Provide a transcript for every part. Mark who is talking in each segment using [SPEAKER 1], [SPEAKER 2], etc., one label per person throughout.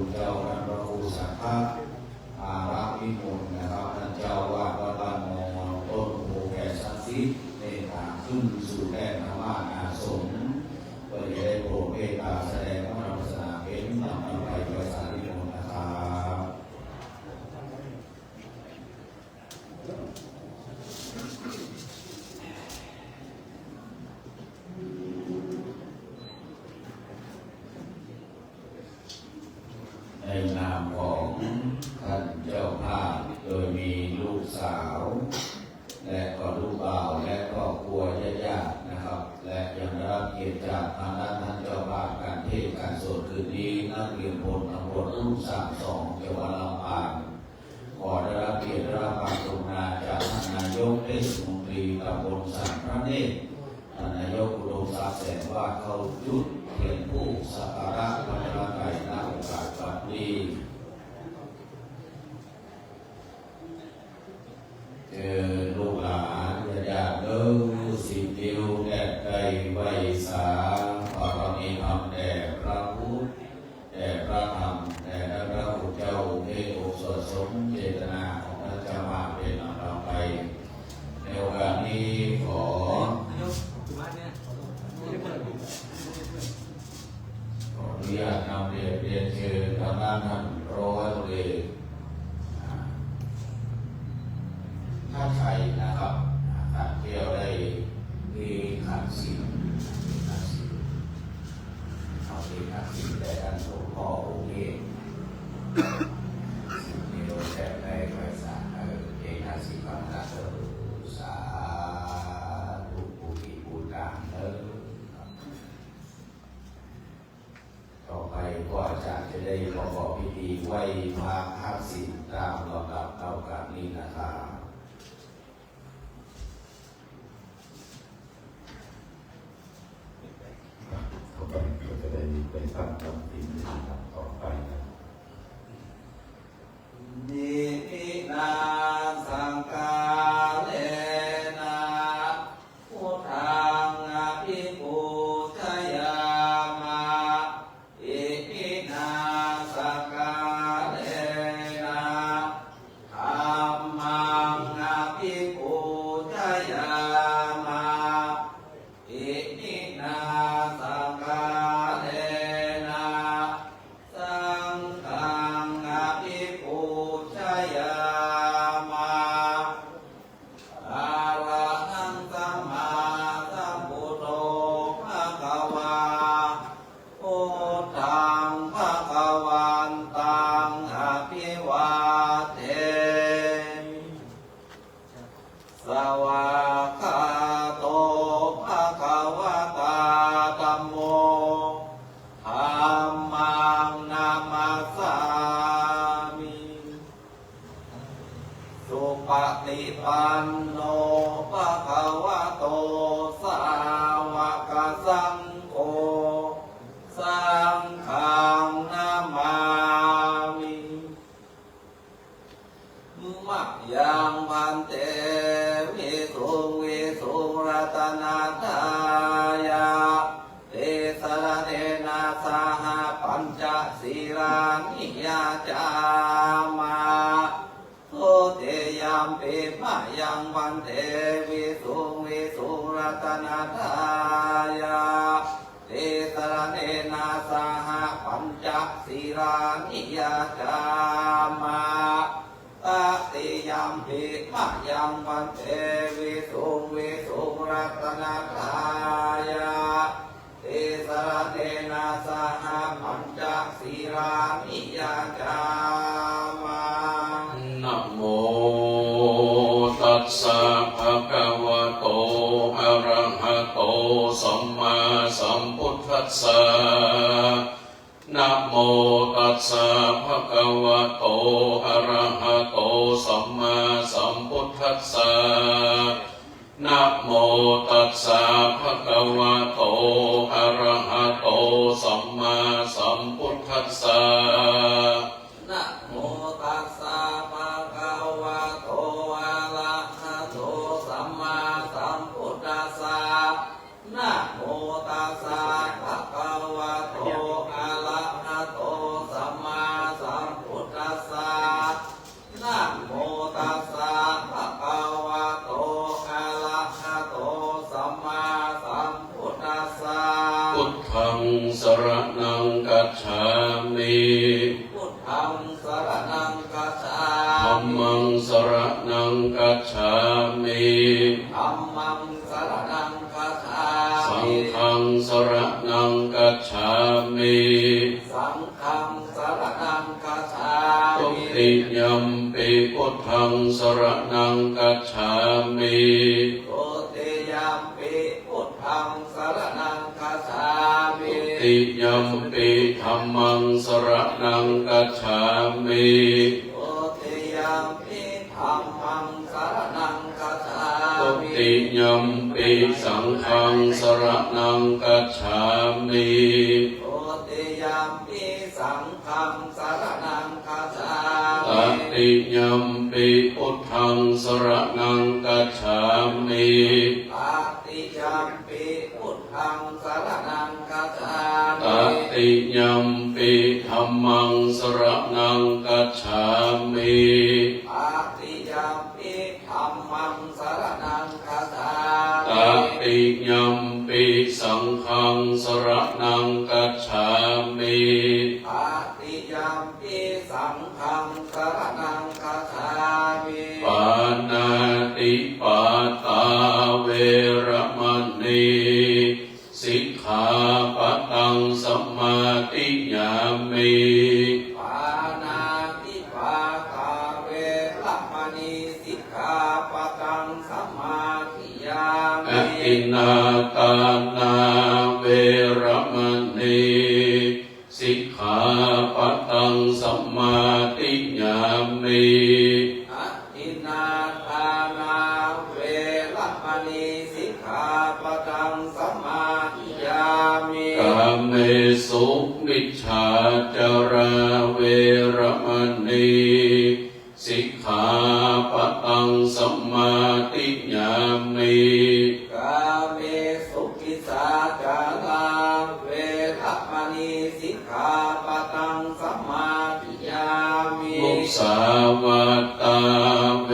[SPEAKER 1] คุณเจ้าท่านพระครูสังฆะอารักษ์วิมลนะครับท่านเจ้าวาดวัดบ้านมองต้นโพแก่สันติในทางขึ้นสู่แดนธรรมอาสมก็ได้โปรดเมตตาแสดงพระธรรมศาสนาเป็นนำไปประสานนิมนต์นะครับในนามของท่านเจ้าภาพโดยมีลูกสาวและก็ลูกบ่าวและครอบครัวญาตินะครับและยังได้รับเกียรติจากทางด้านท่านเจ้าภาพการเทศน์การสวดคืนนี้นักเรียนพลตำรวจรุ่น32จังหวัดลำปางขอได้รับเกียรติได้รับความกรุณาจากท่านนายกเทศมนตรีตำบลสันพระเนตรท่านนายกอุดมทรัพย์แสงว่าเขาจุดเทียนผู้สักการะพระบรมไตรณโอกาสบัดนี้ลูกหลานญาติเลิศสิทธิวแด่ใจไว้สาบารมีธรรมแด่พระพุทธแด่พระธรรมแด่พระพุทธเจ้าเทโอสถสมเจตนาของพระเจ้ามาเป็นนำเราไปในโอกาสนี้ขออนุญาตนำเรียนเชิญทางด้านท่านร้อยตำรวจเอกท่านชัยนะครับท่านเที่ยวได้มีขันสิเอาที่ขันสิแต่ท่านหลวงพ่อองค์เองมีโดยแต่ในภาษาเอกขันสิฟังนะสาธุปุถิปุตตังต่อไปก็อาจารย์จะได้ประกอบพิธีไหว้พระขันสิตามลำดับเท่ากันนี้นะครับก็จะได้ไปฟังคำพิมพ์ต่อไปนะนิพินาสังกาเลนะพุทธังอภิปูชยามะอิพินาสังกาเลนะธัมมังอภิปูชยามะอิพินาสังกาเลนะสังฆังอภิปูชยามะอะระหังสัมมาสัมพุทโธภะคะวาพุทธังภะคะวันตังอภิวาเทมิสวากขาโตภะคะวะตาธัมโมธัมมังนามัสสามิสุปฏิปันโนภะคะวะโตสาวกสังโฆสังฆังนามามิมะยังพันเตวิสุงวิสุงรัตนาทายาเตสระเนนะสหปัญจศีลานิยาจามาโสเตยามปิมะยังพันเตวิสุงวิสุงรัตนาทายาเตสระเนนะสหปัญจศีลานิยาจามาตติยามปิมะยังพันเตวิสุงวิสุงรัตนาทายาเตสระเนนะสหปัญจศีลานิยาจามานะโมตัสสะภะคะวะโตอะระหะโตสัมมาสัมพุทธัสสะนะโมตัสสะภะคะวะโตอะระหะโตสัมมาสัมพุทธัสสะนะโมตัสสะภะคะวะโตอะระหะโตสัมมาสัมพุทธัสสะนะโมตัสสะภะคะวะโตอะระหะโตสัมมาสัมพุทธัสสะนะโมตัสสะภะคะวะโตอะระหะโตสัมมา
[SPEAKER 2] มิ
[SPEAKER 1] พุทธังสรณังคัจฉา
[SPEAKER 2] ธัม
[SPEAKER 1] มิ
[SPEAKER 2] มังสรณังกัจฉามิ
[SPEAKER 1] ธัมมังสรณังคัจฉา
[SPEAKER 2] สัง
[SPEAKER 1] มิ
[SPEAKER 2] ฆังสรณังกัจฉามิ
[SPEAKER 1] สังฆังสรณังคัจฉา
[SPEAKER 2] ทุ
[SPEAKER 1] มิ
[SPEAKER 2] ติยัมปิพุทธังสรณังกัจฉามิ
[SPEAKER 1] ทุติยัมปิพุทธังสรณังคัจฉามิ
[SPEAKER 2] ทุติยัมปิธัมมังสรณังกัจฉามิ
[SPEAKER 1] ทุติยัมปิธัมมังสรณังคัจฉา
[SPEAKER 2] ทุ
[SPEAKER 1] มิ
[SPEAKER 2] ติยัมปิสังฆังสรณังกัจฉามิ
[SPEAKER 1] ทุติยัมปิสังฆังสรณังคัจฉา
[SPEAKER 2] ต
[SPEAKER 1] มิ
[SPEAKER 2] ติยัมปิพุทธังสรณังกัจฉามิ
[SPEAKER 1] ตติยัมปิพุทธังสรณังคัจฉา
[SPEAKER 2] ต
[SPEAKER 1] มิ
[SPEAKER 2] ติยัมปิธัมมังสรณังกัจฉามิ
[SPEAKER 1] ตติยัมปิธัมมังสรณังคัจฉา
[SPEAKER 2] ต
[SPEAKER 1] มิ
[SPEAKER 2] ติยัมปิสังฆังสรณังกัจฉามิ
[SPEAKER 1] ตติยัมปิสังฆังสรณังคัจฉามิ
[SPEAKER 2] ปานาติปาตาเวระมณีสิกขาปะทังสัมมาติยามิ
[SPEAKER 1] ปานาติปาตาเวรมณีสิกขาปะทังสัมมาทิยา
[SPEAKER 2] อ
[SPEAKER 1] มิ
[SPEAKER 2] ทินาทานาเวระมณีสิกขาปะทังสัมมาติยามิ
[SPEAKER 1] อะทินนาทานาเวรมณีสิกขาปะทังสัมมาทิยามิ
[SPEAKER 2] กาเมสุมิจฉาจาราเวระมณีสิกขาปะทังสัมมาติยามิ
[SPEAKER 1] กาเมสุขิสาจาราเวรมณีสิกขาปะทังสัมมาทิยามิ
[SPEAKER 2] มุสาวาตาเว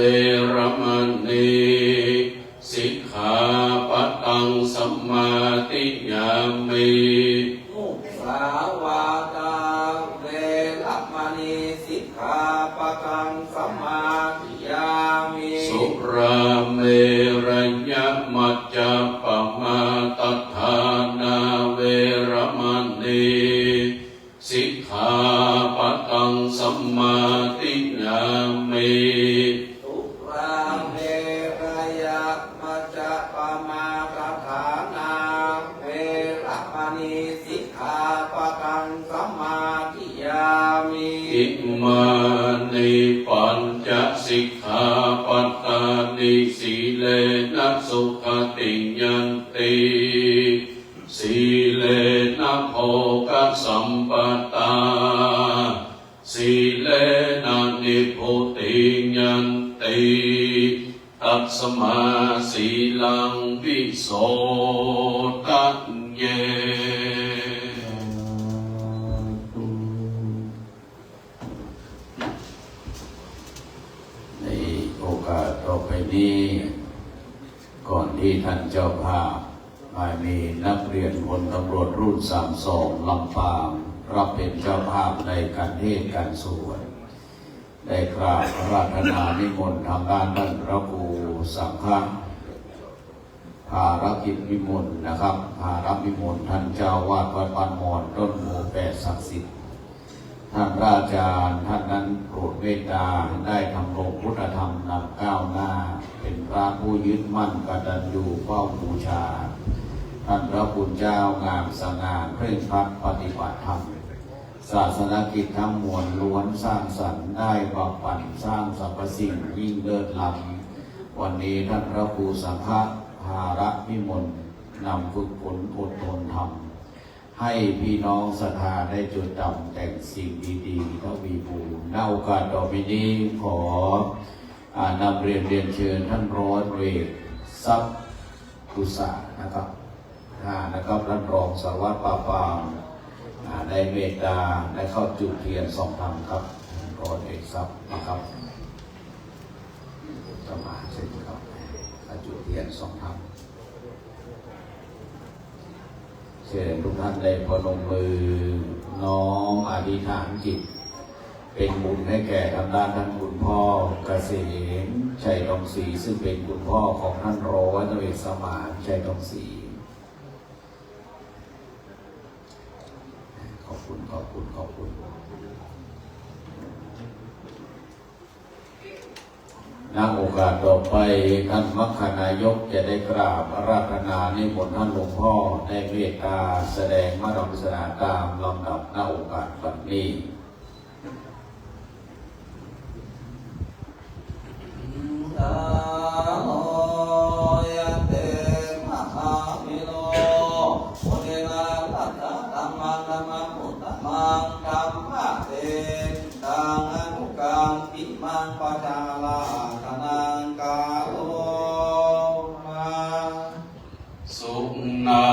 [SPEAKER 2] ระมณีสิกขาปะทังสัมมาติยามิ
[SPEAKER 1] มุสาวาตาเวรมณีสิกขาปะทังสัมมาทิยามิ
[SPEAKER 2] สุราเมรยมัจจปมาตัฏฐานาเวระมณีสิกขาปะทังสัมมาติยามิ
[SPEAKER 1] สุราเมรยมัจจปมาตฐานาเวรมณีสิกขาปะทังสัมมาทิยามิ
[SPEAKER 2] อิมานิปัญจสิกขาปัตตานิสีเลนะสุขติยันติสีเลนะโภคสัมปตาสีเลนะนิพุติยันติตัสสมาสีลังวิโสตัญเย
[SPEAKER 3] ในโอกาสต่อไปนี้ ก่อนที่ท่านเจ้าภาพมามีนักเรียนพลตำรวจรุ่น32ลำปางรับเป็นเจ้าภาพในการเทศน์การสวดได้กราบพระราชนานิมนต์ทางด้านท่านพระครูสังฆะภารกิจนิมนต์นะครับภารกิจนิมนต์ท่านเจ้าวาดวัดปานมอนต้นโมแปดศักดิ์สิทธิ์ ท่านพระอาจารย์ท่านนั้นโปรดเมตตาได้ทำรงพุทธธรรมนำก้าวหน้า เป็นพระผู้ยึดมั่นกตัญญูเฝ้าบูชา ท่านพระคุณเจ้างามสง่าเคร่งครัดปฏิบัติธรรม ศาสนกิจทั้งมวลล้วนสร้างสรรค์ได้บำบัดสร้างสรรพสิ่งยิ่งเลิศล้ำวันนี้ท่านพระครูสังฆะภารวิมลนำฝึกฝนอดทนธรรม ให้พี่น้องศรัทธาได้จดจำแต่งสิ่งดีๆทวีบูรณ์ณโอกาสต่อไปนี้ขอนำเรียนเชิญท่านร้อยเวรทรัพย์กุศลนะครับนะครับท่านรองสารวัตรปราบปรามได้เมตตาได้เข้าจุดเทียนส่องธรรมครับร้อยเอกทรัพย์นะครับสมาชิกครับเข้าจุดเทียนส่องธรรม เชิญทุกท่านได้พนมมือน้อมอธิษฐานจิตเป็นบุญให้แก่ทางด้านท่านคุณพ่อเกษมชัยทองศรีซึ่งเป็นคุณพ่อของท่านรอวัฒเวศสมานชัยทองศรีขอบคุณขอบคุณขอบคุณณโอกาสต่อไปท่านมรรคนายกจะได้กราบอาราธนานิมนต์ท่านหลวงพ่อได้เมตตาแสดงมรดกศาสนาตามลำดับณโอกาสบัดนี้
[SPEAKER 1] นะโมยันเตมหาวิโรโอเดนะตัสสะธัมมังธัมมังพุทธัมมังธัมมะเตตังอนุกัมปิมังปัจจาลาธนังกาโลมา
[SPEAKER 2] สุนา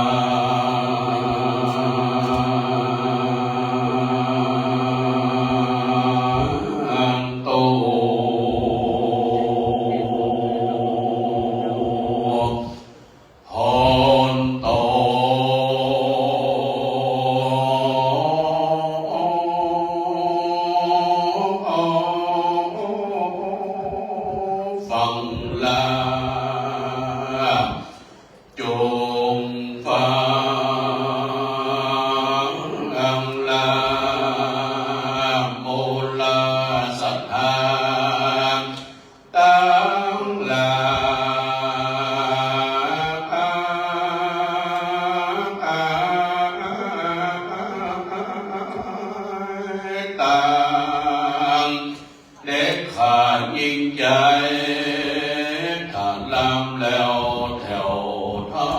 [SPEAKER 2] โตหอนโตฟังลาจงฟังลาโมลาสัทธาตังลาตังเด็ดขาดยิ่งใหญ่ขาดลำแล้วแถวเท้า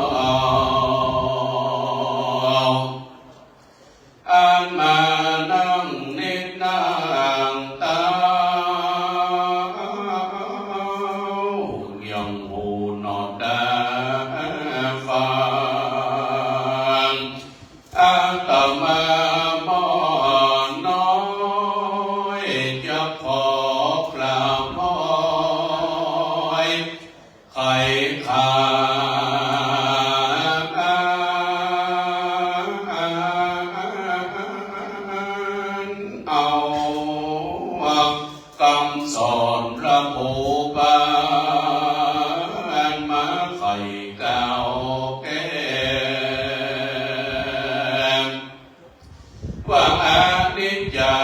[SPEAKER 2] อันมานั่งนิดนางตายังหูนอดดาฟังอาตมามอนน้อยจะขอกราบน้อยไข่ขาเอาคำสอนพระโอบานมาไข่เก่าแก่ว่าอานิจจา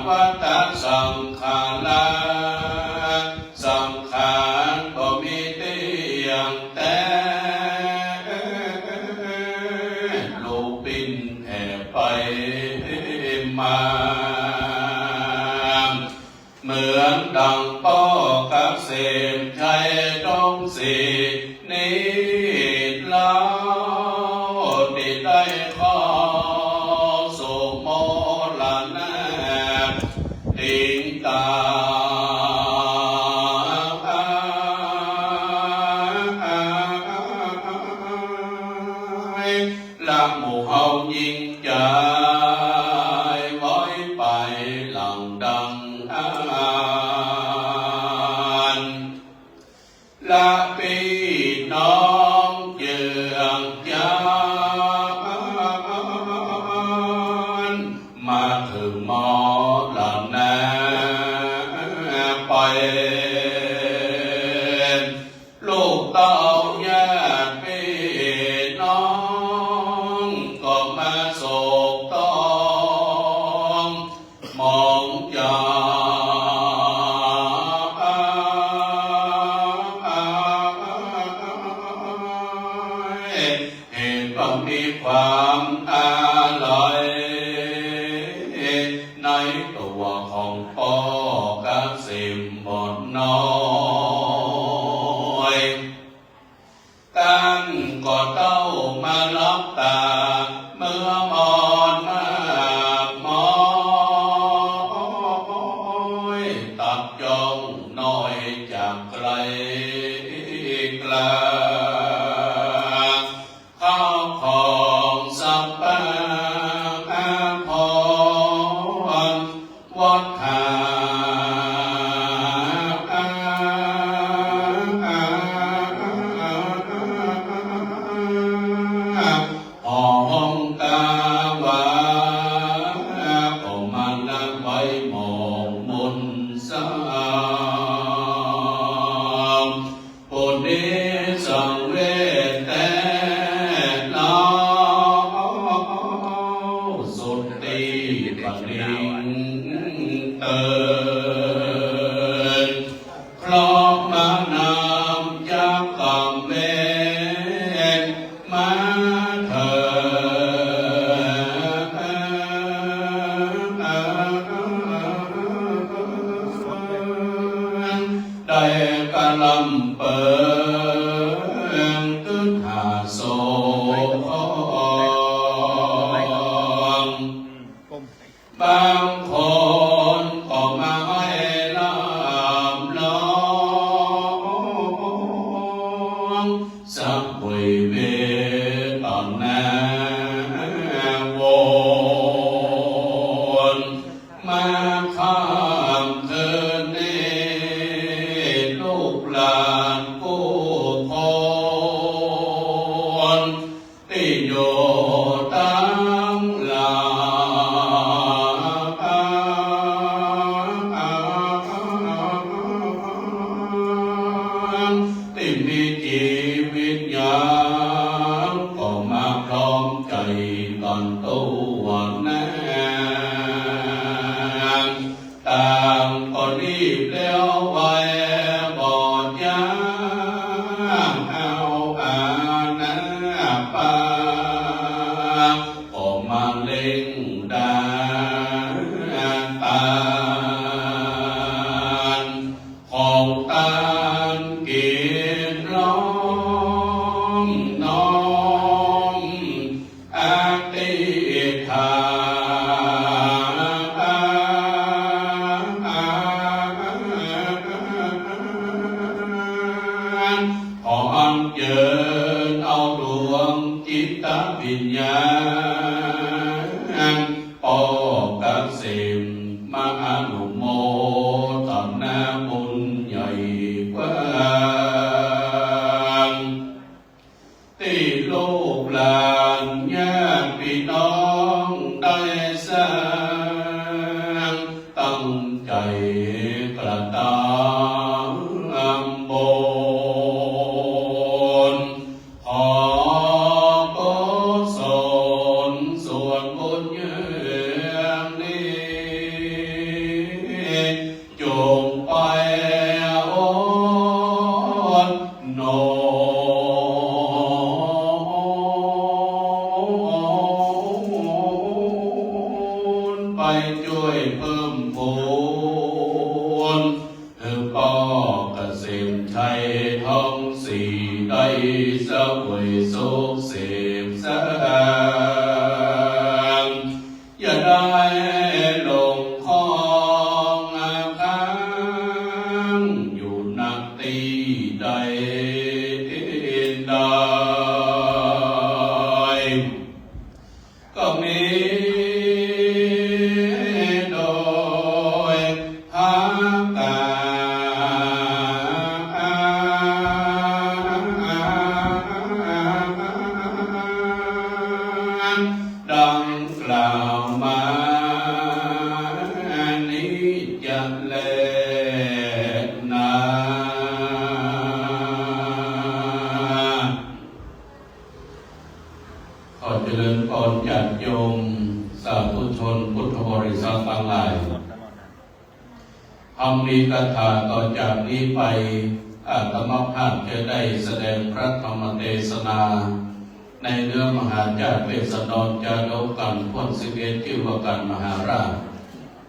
[SPEAKER 2] วัฏสังขาราสังขารก็มีเตียงแต่ลูกบินแห่ไปมาเหมือนดังป้อกับเสมชัยต้องสีนี้แล้วที่ได้ขอสุโมลนะติงตาละหมู่เฮายิ่งใจไว้ไปหลังดังละพี่น้องเยืองยานมาถึงหมอหลังนาไปลูกเต้าญาติพี่น้องก็มาโศกต้องมองจาเห็นว่ามีความอาลัยในตัวของพ่อกับสิมบดน้อยตั้งก็เต้ามารับตาเมื่อมอนมามอยตัดจ้องน้อยจากไกลไกลข้าวของสัมปพรวัดหาห้อง นักไว้มองมนสามปุณิสังเวทแต่ลาสุดตีปนิงเตนครองมานามจากกำเวทมาเถิดได้กะลำเปิงตึกหาโสบางคนก็มาให้ลำลองสักวยเวตอนนวนมาข้ามเธอเนลูกหลานผู้คนที่อยู่ตามหลาที่มีจิตวิญญาณก็มาพร้อมใจกันตัวแน่ต่างก็รีบแล้วไว้บอกยาเอาอาณาปาก็มาเล่งดาตานของตานกินร้องน้องอาติธาขออัญเชิญเอาดวงจิตวิญญาณปอกเกษมมาอนุโมทนาบุญใหญ่กว้างที่ลูกหลานญาติพี่น้องได้สร้างตั้งใจกระทำบุญขอกุศลส่วนบุญอย่างนี้จงไปโอนโนไปช่วยเพิ่มพูนพ่อเกษมชัยทองสีได้เสวยสุขเสพสางอย่าได้ลงคลองค้างอยู่นักตีใดก็มีโดยทางการดังกล่าวมานี้จะเล่นนา ขอเจริญพรญาติโยมสาธุชนพุทธบริษัททั้งหลายมีคาถาต่อจากนี้ไปอาตมาภาพจะได้แสดงพระธรรมเทศนา ในเนื้อมหาจารย์เวสนรจาดกกันพ้น11ชื่อว่ากันมหาราช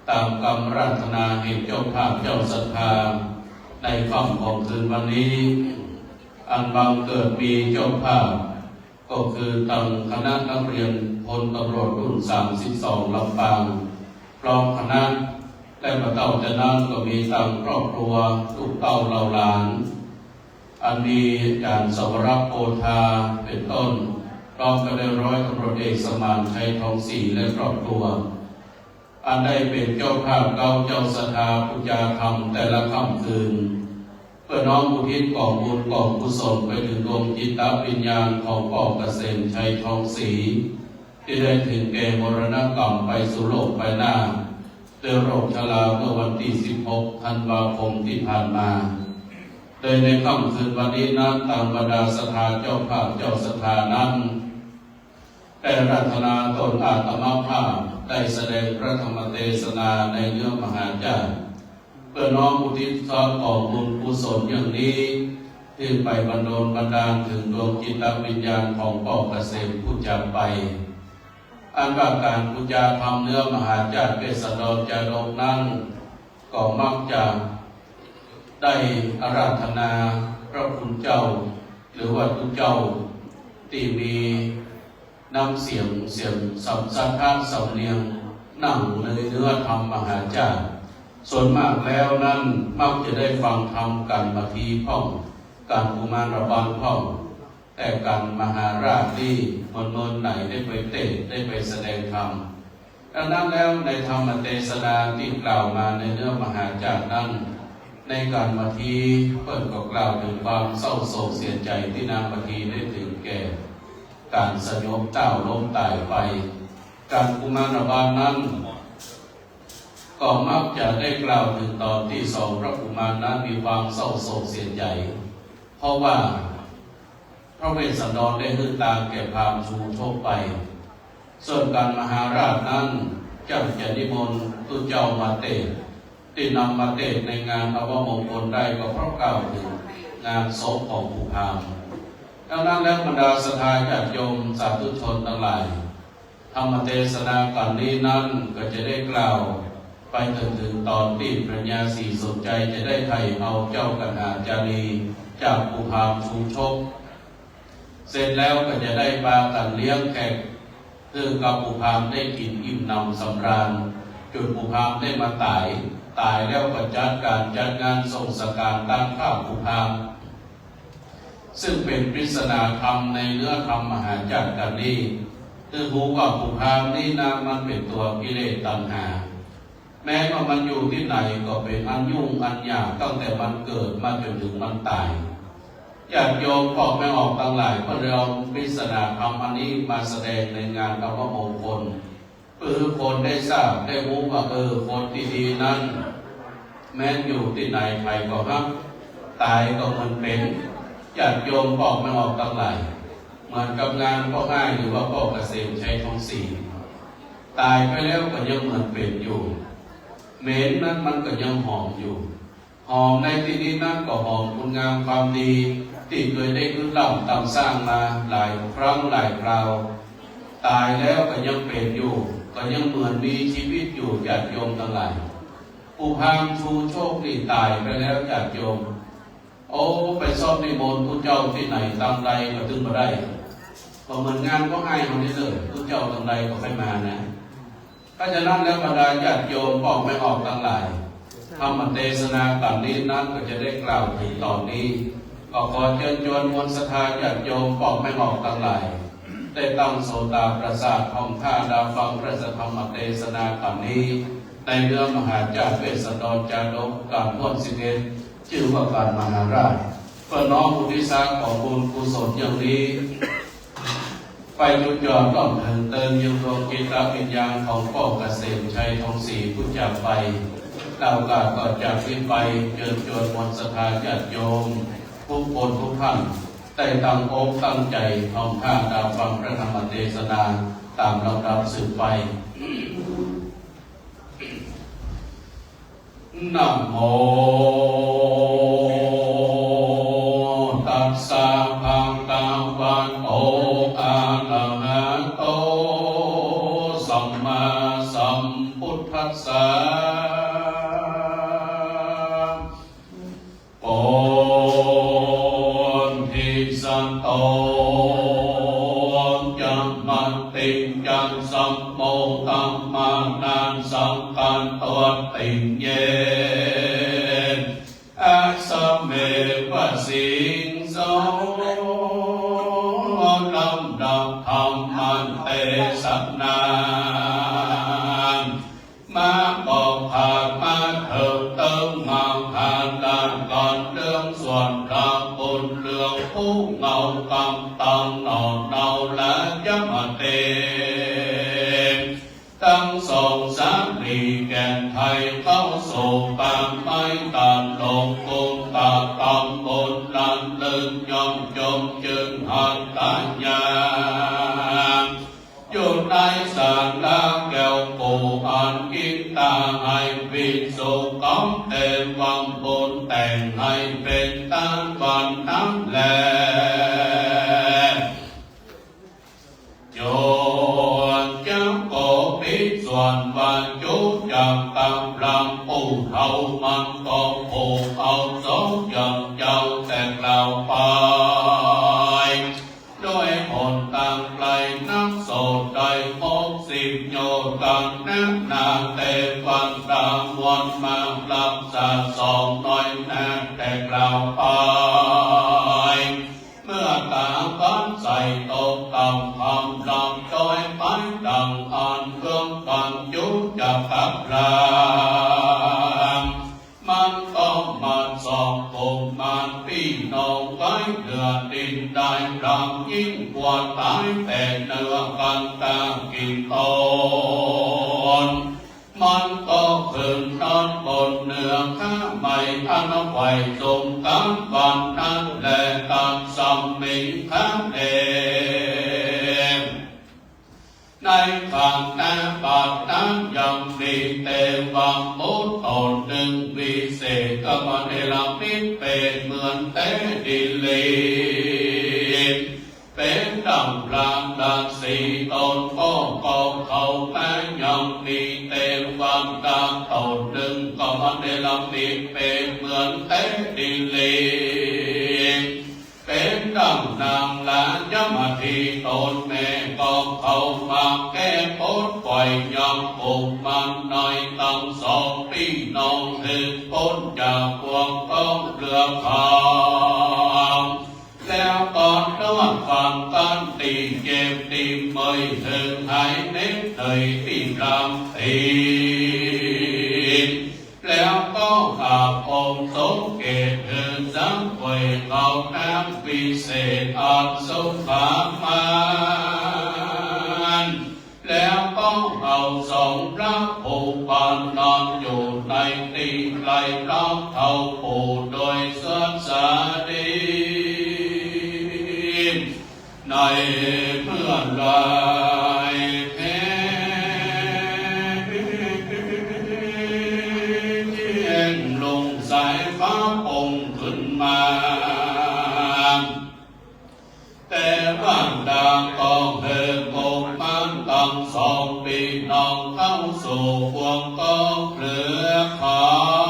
[SPEAKER 2] ตามคำราธนาแห่งเจ้าภาพเจ้าศรัทธาในค่ำของคืนวันนี้ อันบังเกิดมีเจ้าภาพก็คือตั้งคณะนักเรียนพลตำรวจรุ่น32ลำปางพร้อมคณะและประเต้าจะนั้นก็มีตั้งครอบครัวลูกเต้าเหล่าหลาน อันมีอาจารย์สวรโพธาเป็นต้นพร้อมกับร้อยตำรวจเอกสมานชัยทองศรีและครอบครัว อันได้เป็นเจ้าภาพเก้าเจ้าสถาปุญญาธรรมแต่ละค่ำคืน เพื่อน้อมอุทิศกองบุญกองกุศลไปถึงดวงจิตวิญญาณของพ่อเกษมชัยทองศรีที่ได้ถึงแก่มรณกรรมไปสู่โลกไปหน้า ด้วยโรคชราเมื่อวันที่ 16 ธันวาคมที่ผ่านมาโดยในค่ำคืนวันนี้นั้นตามบรรดาศรัทธาเจ้าภาพเจ้าศรัทธานั้นได้รัตนาตนอาตมาภาพได้แสดงพระธรรมเทศนาในเรื่องมหาญาติเพื่อน้อมอุทิศส่วนต่อบุญกุศลอย่างนี้ที่ไปบรรดาลถึงดวงจิตวิญญาณของพ่อเกษมผู้จากไปอันว่าการบูชาธรรมเนื้อมหาญาติเวสสันดรจารกนั้นก็มักจะได้อาราธนาพระคุณเจ้าหรือว่าทุกเจ้าที่มีน้ำเสียงสัมสัทธาสำเนียงนั่งในเนื้อธรรมมหาญาติส่วนมากแล้วนั้นมักจะได้ฟังธรรมกันมาทีพ่องการกุมารระบาลพ่องแต่การมหาราชที่มนไหนได้ไปเทศได้ไปแสดงธรรมดังนั้นแล้วในธรรมเทศนาที่กล่าวมาในเนื้อมหาญาตินั้นในการมาทีเปิดก็กล่าวถึงความเศร้าโศกเสียใจที่นางมาทีได้ถึงแก่การสยบเต้าล้มตายไปการกุมารบาลนั้นก็มักจะได้กล่าวถึงตอนที่สองพระกุมารนั้นมีความเศร้าโศกเสียใจเพราะว่าพระเวสสันดรได้ขึ้นตามแก่พราหมณ์ชูโชคไปส่วนการมหาราชนั้นเจ้าจะนิมนต์ตุเจ้ามาเทศที่นำมาเทศในงานอวมงคลได้ก็เพราะกล่าวถึงงานศพของผู้พราหมณ์ดังนั้นแล้วบรรดาศรัทธาญาติโยมสาธุชนทั้งหลายธรรมเทศนาก่อนนี้นั้นก็จะได้กล่าวไปถึงตอนที่ปรัญญาสีสนใจจะได้ไถ่เอาเจ้ากันหาจารีจากผู้พราหมณ์ชูชกเสร็จแล้วก็จะได้ปากันเลี้ยงแขกคือกับผู้พราหมณ์ได้กินอิ่มนำสำราญจุดผู้พราหมณ์ได้มาตายแล้วก็จัดงานส่งสการตั้งข้าวผู้พราหมณ์ซึ่งเป็นปริศนาธรรมในเนื้อธรรมมหาญาติกันนี้คือหูกับผู้พราหมณ์นี้นะมันเป็นตัวกิเลสตัณหาแม้ว่ามันอยู่ที่ไหนก็เป็นอันยุ่งอันยากตั้งแต่มันเกิดมาจนถึงมันตายญาติโยมบอกไม่ออกทั้งหลายก็เลยเอาปริศนาธรรมอันนี้มาแสดงในงานอวมงคลเพื่อคนได้ทราบได้รู้ว่าคนดีๆนั้นแม้อยู่ที่ไหนใครก็ฮักตายก็มันเป็นญาติโยมบอกไม่ออกทั้งหลายเหมือนกับงานพ่อง่ายหรือว่าพ่อเกษมชัยทองศรีตายไปแล้วก็ยังเหมือนเป็นอยู่เหม็นนั้นมันก็ยังหอมอยู่หอมในที่นี้นั้นก็หอมคุณงามความดีที่เคยได้ขึ้นเล่าตามสร้างมาหลายครั้งหลายคราวตายแล้วก็ยังเป็นอยู่ก็ยังเหมือนมีชีวิตอยู่ญาติโยมทั้งหลายผู้พราหมณ์ชูโชคนี่ตายไปแล้วญาติโยมไปซ่อมนิมนต์ผู้เจ้าที่ไหนตามใดก็ถึงมาได้พอเหมือนงานก็ให้เขาได้เลยผู้เจ้าตามใดก็ไม่มานะเพราะฉะนั้นแล้วบรรดาญาติโยมบอกไม่ออกทั้งหลายธรรมเทศนาตอนนี้นั้นก็จะได้กล่าวถึงตอนนี้ก็ขอเชิญชวนมวลศรัทธาญาติโยมบอกไม่ออกทั้งหลายได้ตั้งโสตประสาทห้องท่าดาวฟังพระธรรมเทศนาตอนนี้ในเรื่องมหาญาติเวสสันดรจารกการพ้น11ชื่อว่าการมหาราชเพื่อน้อมอุทิศของบุญกุศลอย่างนี้ไปยุดยอดร่อมถึงเติมยังดวงจิตวิญญาณของพ่อเกษมชัยทองศรีผู้จากไปดาวกาก็จากที่ไปเชิญชวนมวลศรัทธาญาติโยมทุกคนทุกท่านได้ตั้งอกตั้งใจท่องท่าดาวฟังพระธรรมเทศนาตามลำดับสืบไปนะโมตัสสะภะคะวะโตอะระหะโตสัมมาสัมพุทธัสสะโพธิสัตโตจัมมติจังสัมโมตัมมานันสังกันตัวติเยอาสเมวะสิงโสลำดับธรรมันเตสนามาบอกผ่านมาเถิดเติมมาผ่านด้านก่อนเรื่องส่วนพระบุญเรื่องผู้เงากำตังนอนเนาและยมเตตั้งสองสามลีแก่ นไทยเข้าสู่ตามไม่ตัดลงกุมตาตำบลลันลึงยอมจมจึงหันตาญาอยู่ในสารลาแก้วปูอันกินตาให้วิสุกอมเต็มวังบนแต่งให้เป็นตาบันน้ำแลโยนเจ้าโกปิส่วนวันจุจากตำรำปูเท่ามันก็ปูเอาสองอย่างเจ้าแต่กล่าวไปด้วยผลต่างไกลนักโสดได้60โยกันนักนาเตวันตามวันมาลับสะสองน้อยนักแต่กล่าวไปเมื่อตาบ้านใส่ตกต่ำคำลำจ้อยไปดังอ่านเรื่องกันยุจะกับรามมันต้องมาสองผมมันพี่น้องไว้เดือดดินได้รำยิ่งกว่าตายแต่เนื้อกันตากินตอนมันก็ขึ้นนอนบนเนื้อข้าไม่อันไหวทรงกันวันนั้นแลกันสมิงข้าเองในฝั่งหน้าบาดนั้นยังมีเตวังมุตตนหนึ่งวิเศษกรรมเนรมิตเป็นเหมือนเตดิลีเป็นดังพรางดังสีตนก็กองเขาแม้ยังมีเตวังดังตนหนึ่งกรรมเนรมิตเป็นเหมือนเตดิลีเป็นดังนางลานยมาทีตนแม่กองเขามาแก้ปดปล่อยยำปุกมันน้อยตั้งสองพี่น้องถึงพ้นจากพวงต้องเรือขามแล้วก่อนนวดฟังกันตีเจ็บตีเมยถึงหายเน็ตเลยตีรำตีแล้วก็อาบองค์สมเกตเดินสังเวยเขาน้ำวิเศษอันสุขมันแล้วก็เอาสองพระผูกบานนอนอยู่ในตีไกลรับเท่าผูโดยเสื้อสาดีในเมื่อไรสายฟ้าปงขึ้นมาแต่บ้านดางก็เหินโบกมันตั้งสองปีน้องเข้าสู่พวงก็เปลือกขาว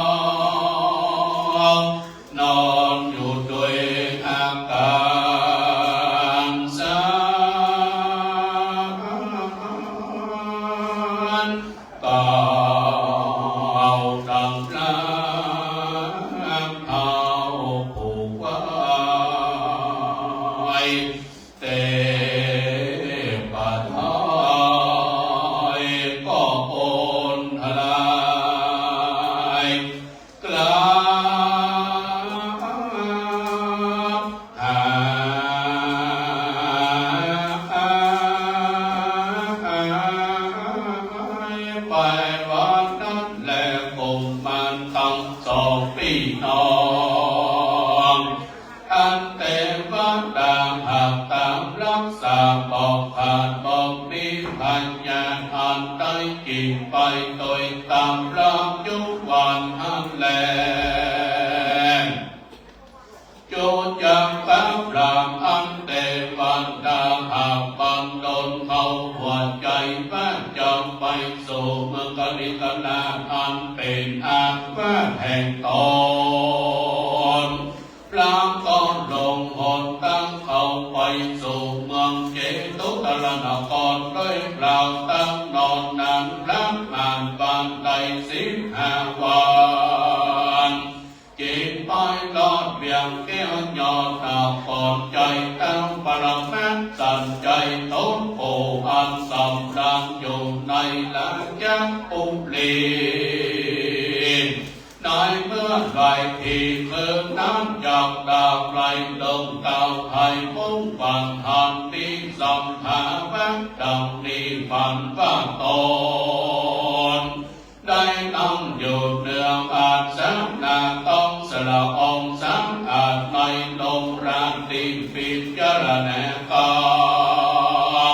[SPEAKER 2] ได้น งอยู่เนืองอาจสังนาต้องสละองสังอาจในลงราติปิจารณากา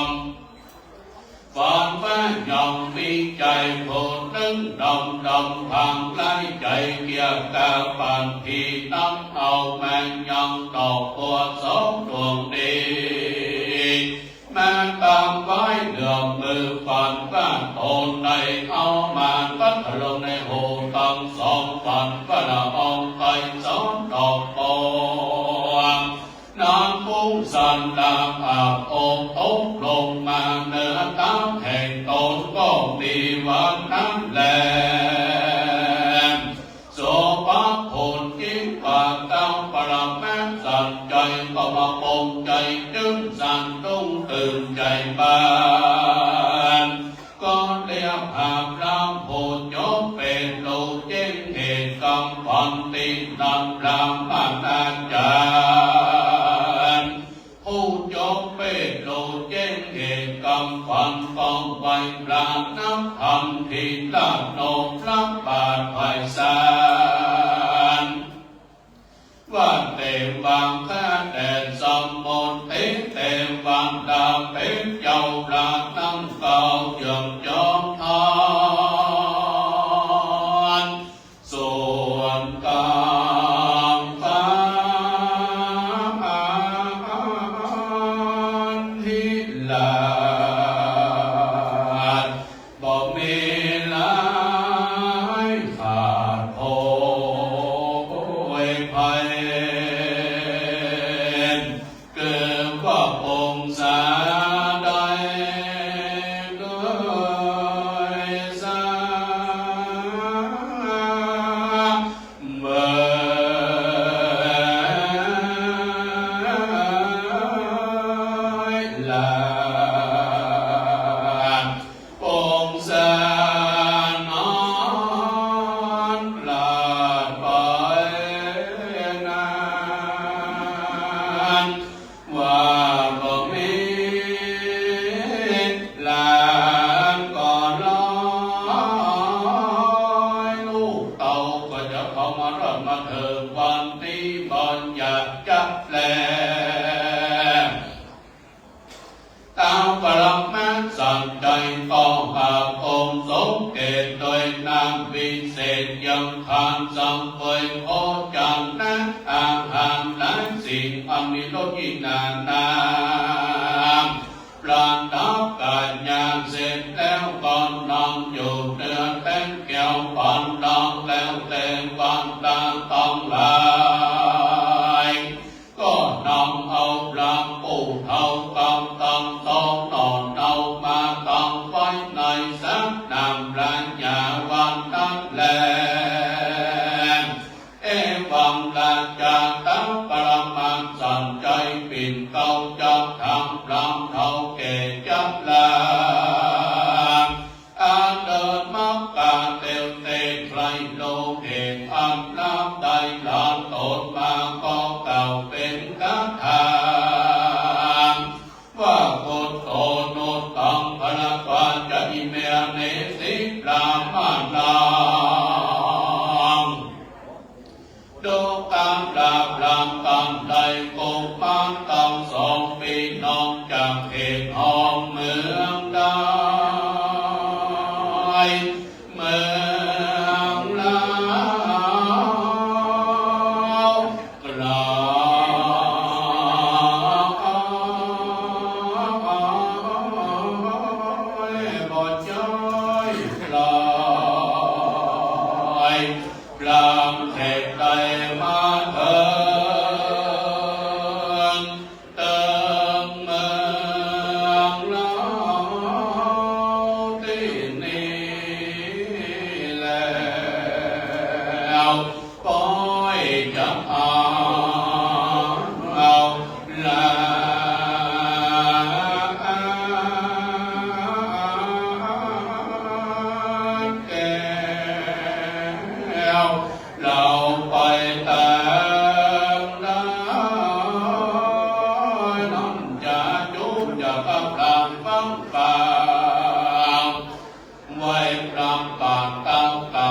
[SPEAKER 2] มฝันแฝงยังมีใจโผล่นึงดำพังไล่ใจเกียรกาปันทีน้ำเอาแมงยังดอกบัวสองดวงดีแม่ตามไว้เดือมมือฝันบ้านโอนในเอามาพัดลงในหูตั้งสองฝันก็ละอองไปสองดอกบัวน้ำฟุ้งสันดาบอาบองตกลงมาเนื้อตั้งแห่งตนก็มีวันนั้นแลโสภาผลยิ่งกว่าเต้าประแม่สันใจก็มาปงใจจึงสันตุ้งตื่นใจบ้านก็เรียกหาพระโพยกเป็นโลเจงเหตุกรรมพันตินันรามอาณาจารย์ผู้ยกเป็นโลเจงเหตุกรรมพันฟองไว้พระนับพันทิลาโนพระบาทไพศาลว่าเต็มบางแค่แดนสมมนเต็มบางดาเป็นเจ้าราตั้งเก่าเยืองจอมทานส่วนกลางฟ้าทิลาบ่มีหลายขาดโพยภัยเกิดว่าองค์สาใดด้วยสาเมื่อลาองค์สานอนลาไปนานว่าบ่มีหลานก็ลอยลูกเต่าก็จะเข้ามาเริ่มมาเถิงวันที่บอนอยากจับแลตามกลับแม้สั่งใจต้องหากองค์สมเกตโดยนามวิเศษยังทานสังเวยโอจังนั้นอาหารและสิ่งอมิโลกินานาปราณนับการยามเสร็จแล้วก่อนนอนอยู่เนื้อแป้งแก้วก่อนนอนแล้วแต่ความตาต้องลายก็นำเอาพระผู้เท่ากำตั้งต้องนอนเอามาตั้งไว้ในสักนำรัญญาวันนั้นแลเอวังลาจากตั้งปรมังสันใจปิ่นเก้าจับทำพรำเท่าเกจับลาอาเดินมักกาเตวเตใครโลเกตอันน้ำใดหลานตนมาก็เก่าเป็นคาถาว่าโกโตโนตังพระกวาจะอิเมเนสิปรามานังดูการปราบรามกันใดโกมานตั้งสองปีน้องจากเขตห้องเมืองได้เมืองลาวกลาวบ่ใจลายพรามเทพใดมาเถิงเติมเมืองลาวที่นี่แล้วปล่อยจับเอาลาแก้วเราไปแต่งได้นั่นจะจุบจะกับพรามฟังเปล่าไว้พรามปากเต้าเก่า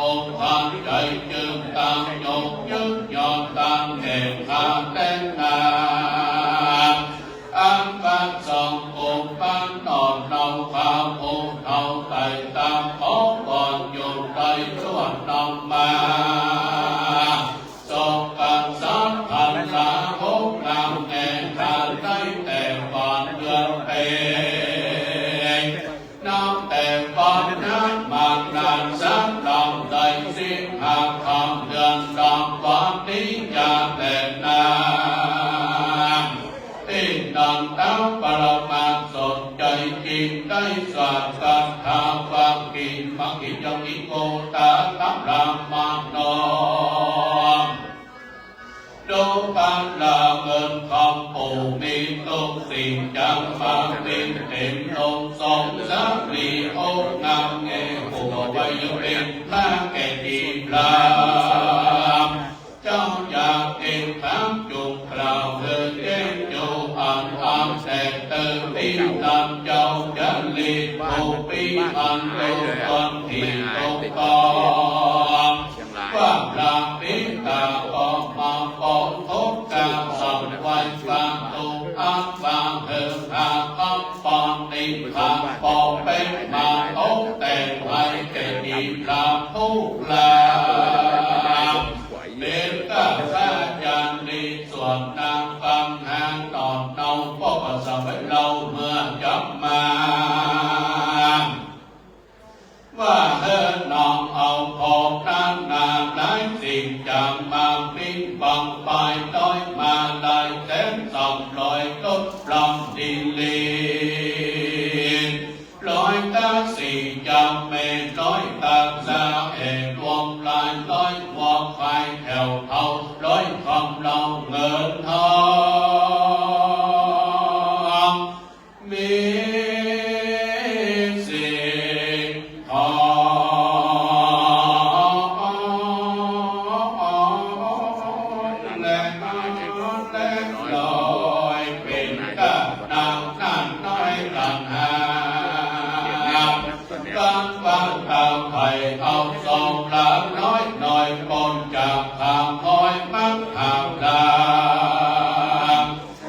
[SPEAKER 2] องค์ท่านใจจึงตั้งยกยึดยอมตั้งแห่งข้าแต่งนาอังกัดสององค์ปันนอนเราข้าองค์เท่าไต่ตามของก่อนโยนไปชวนนำมาสองกันสามพันสาหกนำแห่งข้าได้แต่ก่อนเดือนเปน้ำแต่ก่อนนั้นมากนานสักลำได้สิ้นหากคำเดือนดำความนี้จะแต่นาที่นันตั้งปรมาสนใจกินได้สวัสดิ์กันทางความกินมังกิจกิโกตาตัมรามมันนอมดูปัญญาเงินคำปูมีทุกสิ่งจังบางเป็นเต็มองค์ทรงสักรีองค์งามเงยผู้ไว้เป็นพระแก่ดีพรามเจ้าอยากเองทั้งจุกกล่าวเดินเล่นโยอันอันแต่เติมที่ตามเจ้าจะลีผู้ปีอันโลกอนที่ตกกองว่าพระปิตาก็มาปองทบกาสัมไว้ฟังตุอักบางเถิดอาคำปอนติข้าปองเป็นมาตกแต่งไว้แก่ดีพระผู้ลาเป็นข้าพระยันดีส่วนนางฟังหางตอนเนาก็ประสบเราเมื่อจับมาว่าเธอน้องเอาของนั้นนาหลายสิ่งจำมาปิ้งบังไปต้อยมาลายแสนสองลอยต้นลำดินลีลอยตาสีจำเมนลอยตาสาเอรวมลายลอยหัวไฟแถวเท่าลอยคำเราเงินทองมีเอาสองหลังน้อยหน่อยปนจากทางน้อยมักหางดา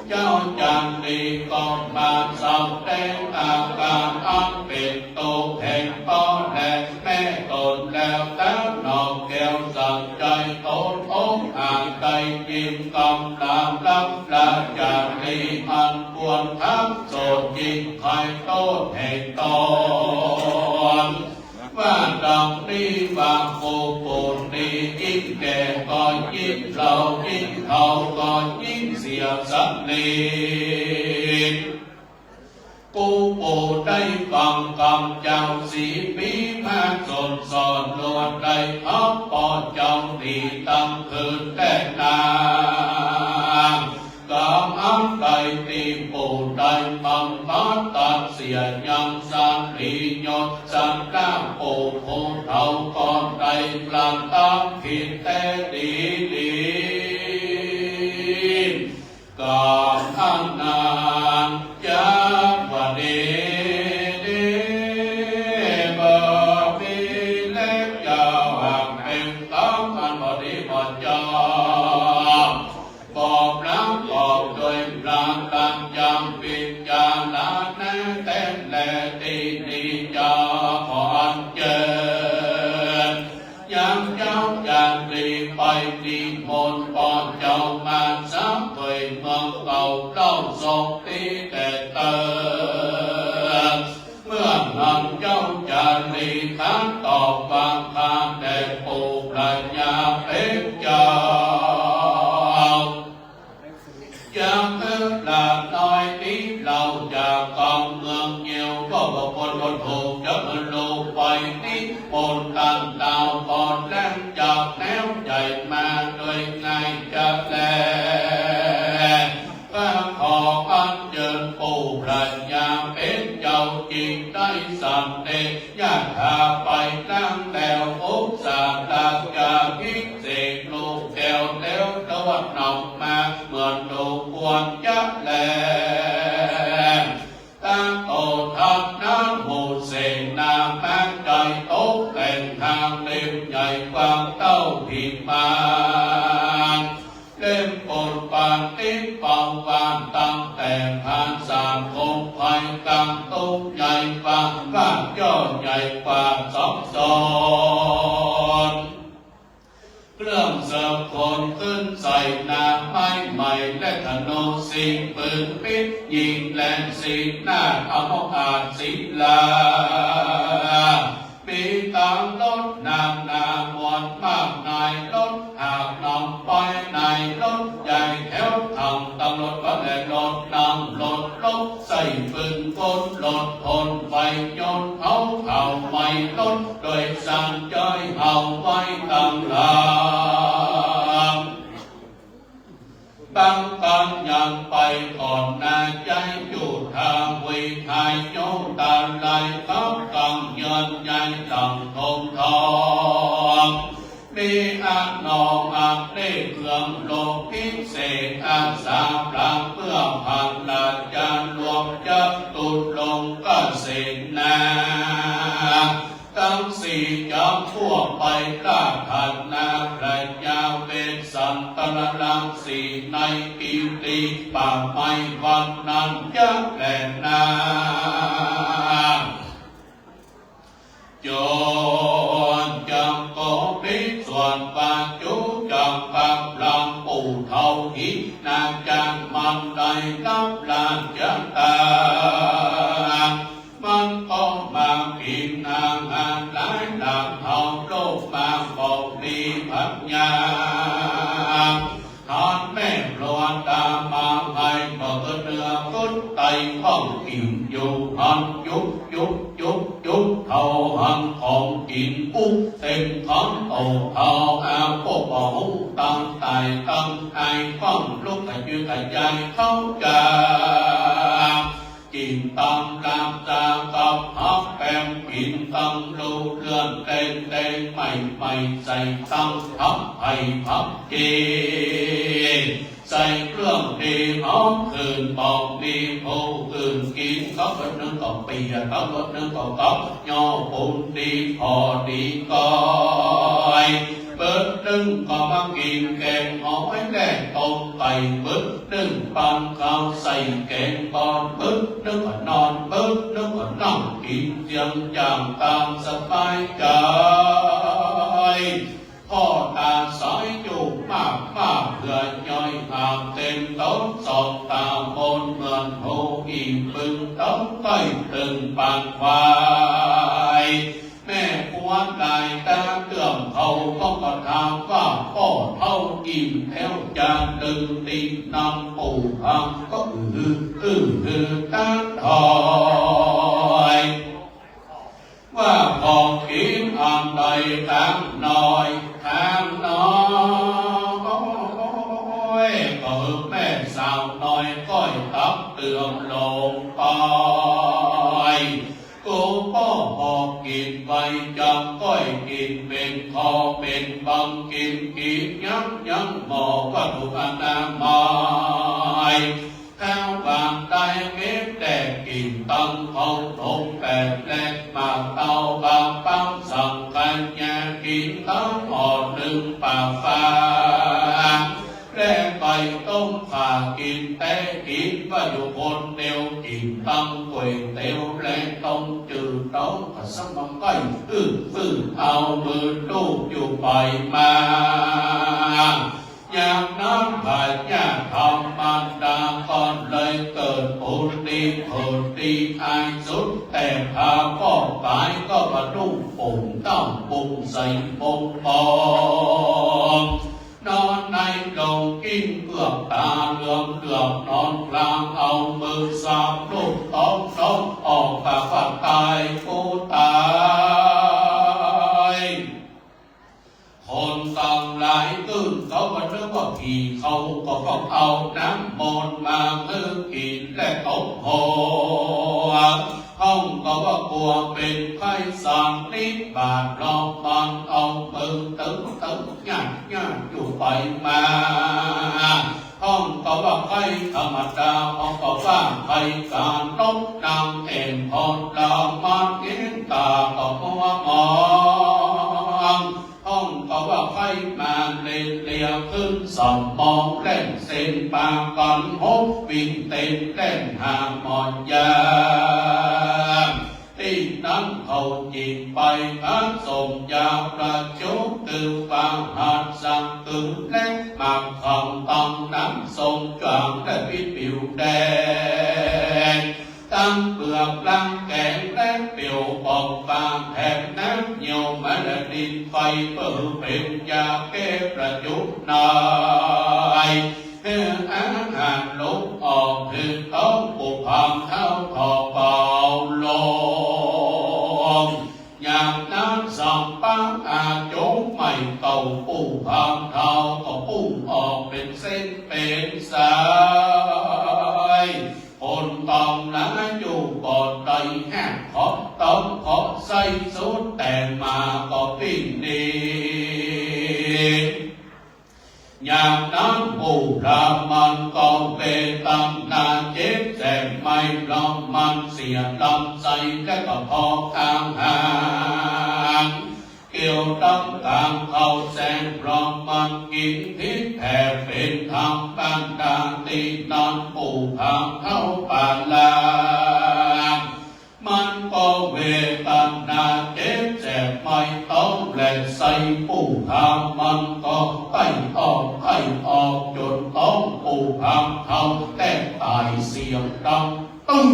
[SPEAKER 2] เจ้าจันดีก็มาสำแดงอาการอันเป็นโตแห่งป้อแห่งแม่ตนแล้วตั้งนอกแก้วสั่งใจตนองอ่างใจกินกำลังรับละจันดีอันควรทั้งโสดจิตใครโตแห่งตนว่าดังนี้ว่าโคปูนี้ยิ่งแก่ก็ยิ่งเรายิ่งเขาก็ยิ่งเสียสักนีปูปูได้ฟังคำเจ้าสีปีมาสนสอนลวดได้ทับปอดเจ้าดีตั้งคืนแต่นากำอังไก่ตีปูได้ฟังพัดตัดเสียยังสันลียศสันก้าปูปูเท่าก่อนได้ปลางตามผิดแต่ดีกำอันนางจะวันนี้มีเล็กยาวห่างเป็นตั้งอันบริบทจาบอกน้ำบอกโดยพระตั้งยำปิญญาณาแน่แต่แลตีนีจาพรเจริญยังเจ้าจันทรีไปนิมนต์ปอนเจ้ามาสักเคยเมืองเก่าเล่าทรงตีแต่เติมเมื่อนั้นเจ้าจันทรีทั้งตอบบางทางแต่ปูปรัญญาเป็นเจ้ายังเมื่อหลานน้อยนี้เราจากกองเมืองเงียวก็บอกคนถูกจะมันลงไปนี้บนตั้งดาวก่อนแล้วจากแนวใหญ่มาโดยไงจะแลก็ขออัญเชิญปู่ปรัญญาเป็นเจ้าจริงได้สำเร็จญาติาไปนั่งแล้วอุปสาตาจะพิเศษลูกแก้วแล้วตะวันออกมาเหมือนลูกควรจะแลตั้งโตทับนั้นหูเสนาแม่ใจโตแต่งทางเต็ม ใหญ่กว้างเต้าผิดมาเล่มปนปานติ้งเป่าวานตั้งแต่ผ่านสามคงไฟกลางตุ้งใหญ่กว่าก้านย่อใหญ่กว่าสองตนเครื่องเสริมคนขึ้นใส่นาไม้ใหม่และธนูสิงปืนปิดยิงแหลนสีหน้าเอาอาจศิลาปีต่างลดนางนามวนมากนายลดหากนำไปในรถใหญ่แถวทางตำรวจก็เลยรถนำรถลบใส่ปืนกลรถทนไฟยนต์เขาไม่ลดโดยสั่งจ้อยเอาไว้ตั้งหลังบางกันยังไปก่อนนาใจอยู่ทางวิทายโยตาลายขับกังเยินใหญ่ตังทงทองมีอาณองอาเล่เครื่องโลกพิเศษอาสาพลังเพื่อพันลาจารรวมจับตุดลงก็เสนาทั้งสี่จอมพวกไปกล้าทันนาพระยาเวสสันตระลังสีในกิติป่าไม้วันนั้นยักแหลนาโจรจังโกปิส่วนปาจุจังปากลำปู่เท่าหินาจังมันได้รับลานจังตามันก็มากินนางงานหลายหลังเท่าโลกมาบอกมีพัญญาทานแม่ปลวดตามาให้บอกเนื้อกุดไตห้องกินอยู่หันยุบเท่าหันของกินปุ๊บเต็มท้องโตเท่าอาพวกบ่หูตั้งตายตั้งไอ้ฟังลูกขยืนขยายเข้าใจกินตังลามตากับฮักแปมกินตังลูเรือนเต้นไม่ใส่ตังทับให้พับเกใส่เครื่องดีหอมคืนบอกมีผู้คืนกินเขาก็นึ่งก็เปียเขาก็นึ่งก็ก๊อกย่อปุ่นดีพอดีก้อยเบิดนึ่งก็มากินแกงหอยแกงต้มไก่เบิดนึ่งปันข้าวใส่แกงบอนเบิดนึ่งก็นอนเบิดนึ่งก็นั่งกินเจียงจางตามสบายใจพ่อตาสายจูบมากเพื่อย่อยห่างเต็มโต๊ะสองตาบนเหมือนโหอีบึงโต๊ะต้อยตึงปากควายแม่ปวดลายตาเตื่อมเขาก็ถามว่าพ่อเท่าอิ่มแถวจานดึงตีนำปูพังก็ตาถอยว่าของกินอันใดทางน้อยก็แม่สาวน้อยก้อยตับเตือมลงไปกูพ่อบอกกินไปจังก้อยกินเป็นคอเป็นบังกินยังหมอว่าถูกอนามัยข้าวบางได้เก็บแต่กินตั้งของทงแปดแลกมาเตาบางปังสั่งกันยากินตั้งห่อหนึ่งปากฟ้าแลกไปต้มข่ากินแต่กินว่าอยู่คนเดียวกินตั้งเวยเตียวแลกต้มจืดต้มผัดซ้ำมันก้อยเอามือลูกอยู่ไปมาอย่างนั้นพระญาธรรมันดาก่อนเลยเกิดผลดีอายสุดแต่พาพ่อตายก็มานุ่งปุ่งต้องปุ่งใส่ปุ่งปองนอนในดงกินเปลือกตาเหลืองนอนกลางเอามือสามลูกต้องออกปากว่าตายกูตายคนต่างหลายตื่นเขาก็นึกว่าผีเขาก็เอาน้ำมนต์มามือกินและตบหัวห้องก็ว่ากลัวเป็นไข้สั่งนิดบาดลองบังเอามือตึงย่างอยู่ไปมาห้องก็ว่าไข้ธรรมดาห้องก็ว่าไข้การลบนางเอ็นพอดามันเห็นตาก็ว่ามอง ห้องก็ว่าไฟมาเลียขึ้นสมมองเล่นเส้นปากก่อนหกวิ่งเต้นเล่นหาหมอนยาที่นั้นเขาจิงไปพักส่งยาวประจุตือฟังหัดสังตึงเล็กมากของต้องน้ำส่งจางและพิผิวแดงตั้งเปลือกลังแกงแล้เปียวปอกฟางแถบน้ำเหี่ยวมาและดินไฟเปิดเป็นยาแก้ประจุนายอาหารลบออกคือต้องปลูกความเท้าทอเบาลงอย่างนั้นสองปังอาจงไม่เก่าปูความเท้าก็ปุ้งออกเป็นเส้นเป็นสายคนต้องละอยู่ก่อนใดแห้งขอต้องขอใส่สุดแต่มาก็ปิ้งดีอย่างนั้นผู้รามันก็เป็นตำนานเจ็บแสบไม่ลองมันเสียลำใจและก็พอข้างห่างเกี่ยวตั้งตามเขาแสงพร้อมมันกินพิษแผ่เป็นทางบ้านดาตีนอนผู้ทางเข้าป่าลางมันก็เวทนาเจ็บแสบไม่ต้องแหลกใส่ผู้ทางมันก็ไต่ออกไต่ออกจนต้องผู้ทางเขาแต่ตายเสียงดังตึ้ง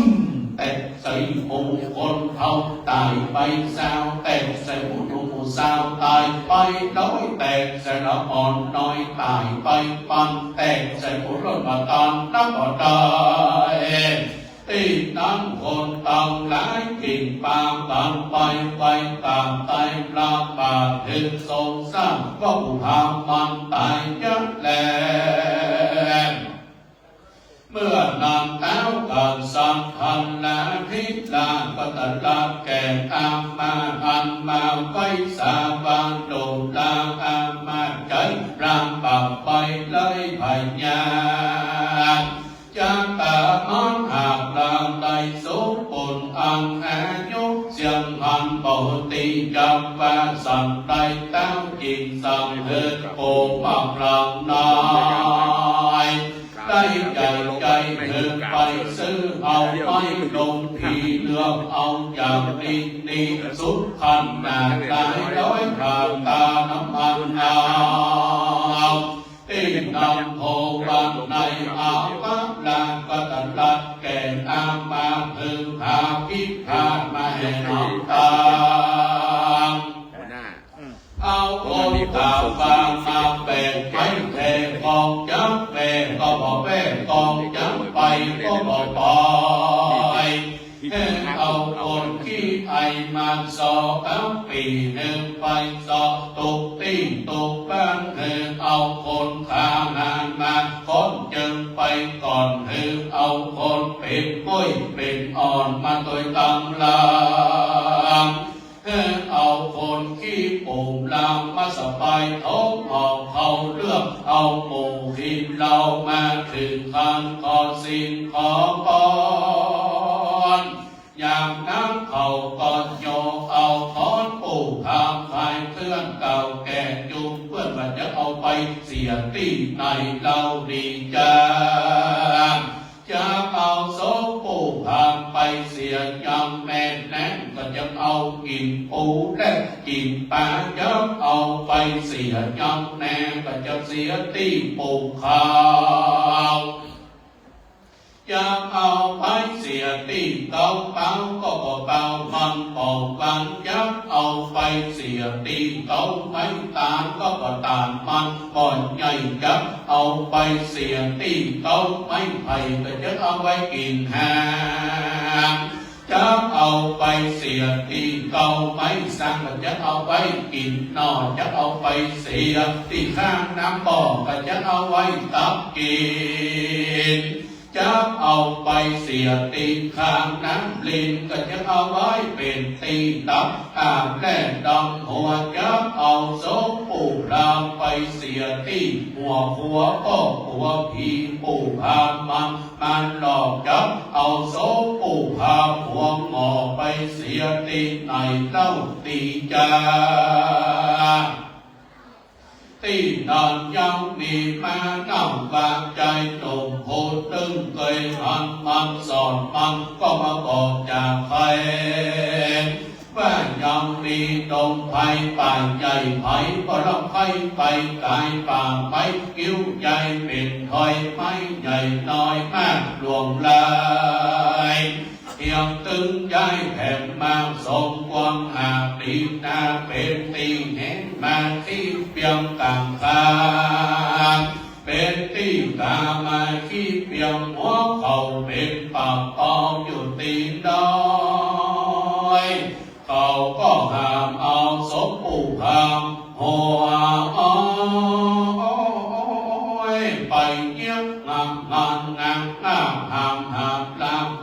[SPEAKER 2] แต่ใส่ผู้คนเขาตายไปสาวแต่ใส่ผู้หนุ่มสาวตายไปน้อยแต่ใส่ละอ่อนน้อยตายไปปันแต่ใส่ผู้รอดมาตอนนับก็ได้ที่นั้นคนต่างหลายกิ่งปางต่างไปต่างตายปลาบาถึงทรงสร้างก็ผู้ทำมันตายยัดแหลมเมื่อนางเต้ากันสังพันและพิลาก็ตลัดแก่อามาอันมาไว้สาบานโดดลางอามาใจรามปากไปเลยพญาจันตามอนหากลางใดสุปุนอังอายุเสียงหันปกติจับว่าสันใดเต้าจิงสังเหิดโอมากลางนายได้ใจเหินไปซื้อเอาไม่ลงผีเลือกเอาอย่างนี้สุดขันนาได้ร้อยผ่านตาน้ำมันเอาที่นำโพวันในอาวังลางก็ตัดลัดแก่อามาพึงหาพิธามาให้น้ำตาเอาคนตาบางมาแบ่งไปแผ่กองจับแบ่งก็บอกแบ่งกองจับไปก็บอกปล่อยเอาคนขี้ไอมาสอกับปีหนึ่งไปสอตุกตีตุกบ้านเอาคนข้างานมาคนจึงไปก่อนเอาคนเป็นกุ้ยเป็นอ่อนมาตัวตำลางเอาคนขี้ปุ่มลางมาสบายท้องเขาเลือกเอาหมู่หินเรามาถึงคันขอสิ่งขอปอนอย่างนั้นเขาก็โยเอาทอนปู่ทางไฟเพื่อนเก่าแก่จุงเพื่อนว่าจะเอาไปเสียที่ในเราดีจังจะเอาโซปู่ทางไปเสียยังแม่แน่ก็จะเอากินปูและกินปลาจะเอาไปเสียยังแน่ก็จะเสียที่ปู่ข้าวจะเอาไปเสียตีเก่าเป่าก็เป่ามันปอกวันยักเอาไปเสียตีเก่าไม่ตานก็ตานมันบ่อนใหญ่ยักเอาไปเสียตีเก่าไม่ไผ่ก็จะเอาไว้กินหางจะเอาไปเสียตีเก่าไม่สั่งก็จะเอาไว้กินนอนจะเอาไปเสียตีข้างน้ำบ่อก็จะเอาไว้ตักกินจะเอาไปเสียตีข้างน้ำลินก็จะเอาไว้เป็นตีตับอาบแล่ดำหัวจะเอาโซ่ปูรามไปเสียตีหัวก็หัวผีปูพามันหลอกจับเอาโซ่ปูพาหัวหมอไปเสียตีในเล่าตีจา ที่นอนยังมีมานำบางใจหนุ่มพูดตึงเคยมันสอนมันก็มาบอกจากใครว่ายังมีดงไผ่ป่าใหญ่ไผ่ก็รับไผ่ไปกายป่าไม้กิ้วใหญ่เป็นถอยไม้ใหญ่น้อยมากหลวงลายเพียงตึงย้ายแผ่นมาสมกวางหาตีนาเป็นตีเห็นมาที่เพียงกลางกลางเป็นตีกามาที่เพียงหัวเขาเป็นปากปองอยู่ตีนดอยเขาก็ห้ามเอาศพผู้ห้ามหัวไปเยี่ยมงามห้าม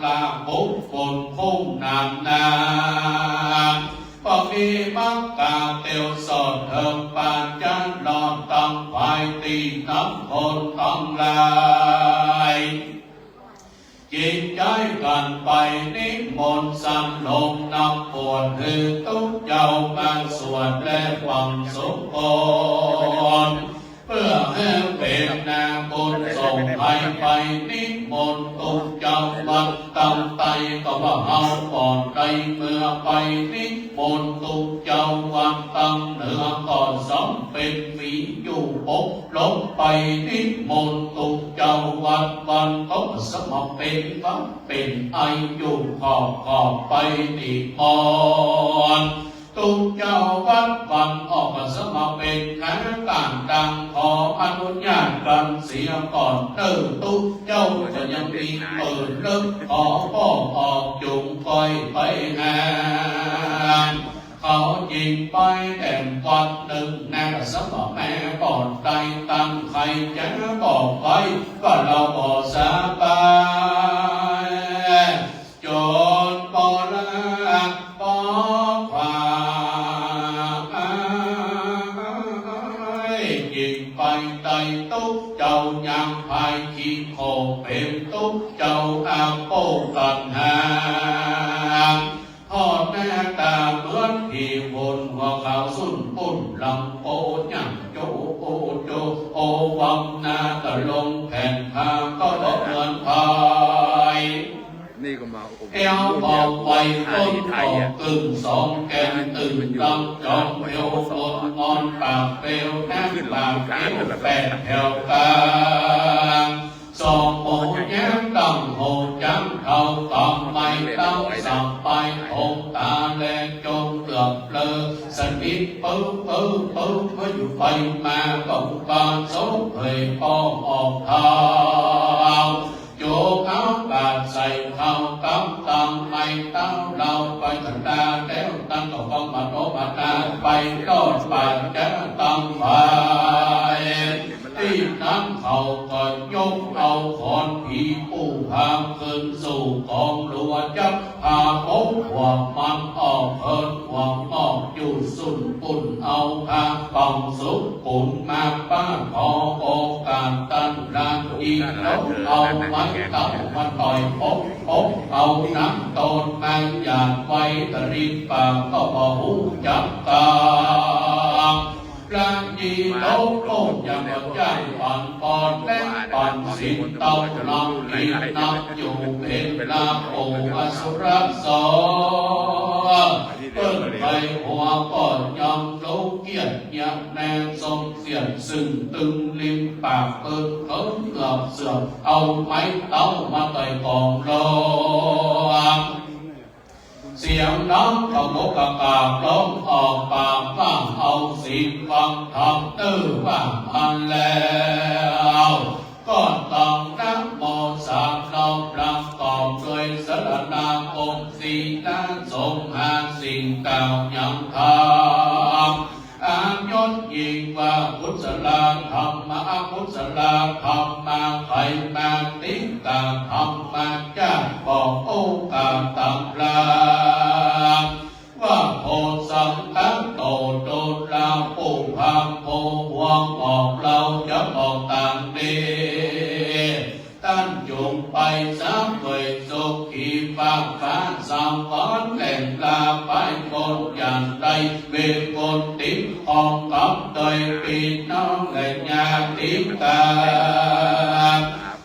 [SPEAKER 2] ลามปุ๊บฝนพุ่งนานพอมีมักกาเตียวสอดเถิงปานจันหลอดตั้งไฟตีน้ำคนตั้งลายจิตใจกันไปนิมนต์สั่งลงนำปวดคือทุกเจ้ามาสวดและฟังสุขนเพื่อให้เป็นนาบุญส่งไปนิมนต์ทุกเจ้าบัดตั้งใจก็ว่าเอาก่อนใจเมื่อไปนิมนต์ทุกเจ้าวันตั้งเหนือก่อนสองเป็นฝีอยู่ปกลงไปนิมนต์ทุกเจ้าวันก็สมเป็นวัดเป็นไออยู่ขอบไปนิมนต์ทุกเจ้าวันออกมาสมาเป็นคณะต่างดังขออนุญาตกันเสียก่อนทุกเจ้าจะยังมีเปิดเลิกขอพ่อออกจุงคอยไปงานเขายิงไปแต่วันหนึ่งนางสมแม่ก่อนใดตั้งใครจะบอกไปว่าเราบอกสาบายจนปอละปอยิงไปไตตุ๊กเจ้ายังพายขี้โคเป็นตุ๊กเจ้าอาโปกันหาพ่อแม่ตาเหมือนที่บนหัวเขาสุนปุ่นลำโอยังโจโอวังนาตะลงแผ่นพาก็ดอกเหมือนพาย
[SPEAKER 4] นี่ก็มา
[SPEAKER 2] เอวบอกไว้ต้นออกกึ่งสองแกนตื่นลำจอมเอวฝนงอนปากเปลวน้ำปากเปลวแปดแถวกลางสองโมแย้มดังโหจังเขาตอมไม่ต้องสับไปองตาแลจงเกือบเลอสนิทปื้อเพื่ออยู่ไปมาก็บานโซ่เผยปองออกเท้าโยกเอาบาดใส่เข้ากำตังไม่เต้าเราไปกันดาแล้วตั้งต่อฟังมาโนมาตาไปรอดบาดจะตั้งไปที่นั้นเขาก็ยกเอาขอนผีปูพามขึ้นสู่กองหลวงจับพาพบหวังมันออกเพิ่นหวังออกอยู่สุนปุ่นเอาพาฟังสุขปุ่นมาป้าขอโอกาสตั้งรานอีกแล้วเอาไม้เต่ามาต่อยพบเอาน้ำต้นมาหยาดไว้ตริปากก็บ่หูจับตาพระยีโลกโลกยังย่างปั่นปอนและปั่นสิงเต้าลำอีนักอยู่เป็นลาโออสุรสอเปิ้ลไปหัวก่อนยำโลกเกียรติยักแนงทรงเสียดซึ่งตึงริมปากเปิดเถิงเกือบเสื่อมเอาไม้เต้ามาต่อยกองโลเสียงน้ำกระโมกกระกาบร้องออกปากว่างเอาสิฟังทำตื้อว่างพันแล้วก็ต้องนับโมสามน้อมรับตอบด้วยสรณาองค์สีนาทรงหาสิ่งเก่ายังทำอายศยิ่งว่าพุทธลาธรรมะพุทธลาธรรมาใครมาติ้งตาธรรมาจ้าบอกโอกาสต่างลาว่าโพสังฆโตโดลาผู้พามโพหวงบอกเราจะบอกต่างเดตั้นจงไปสามเวยสุขี ปากฟ้าสาวก้อนแหล่งลาไปบนอย่างใดเวบนติ้งของกับโดยปีน้องแหล่งยาติ้งกา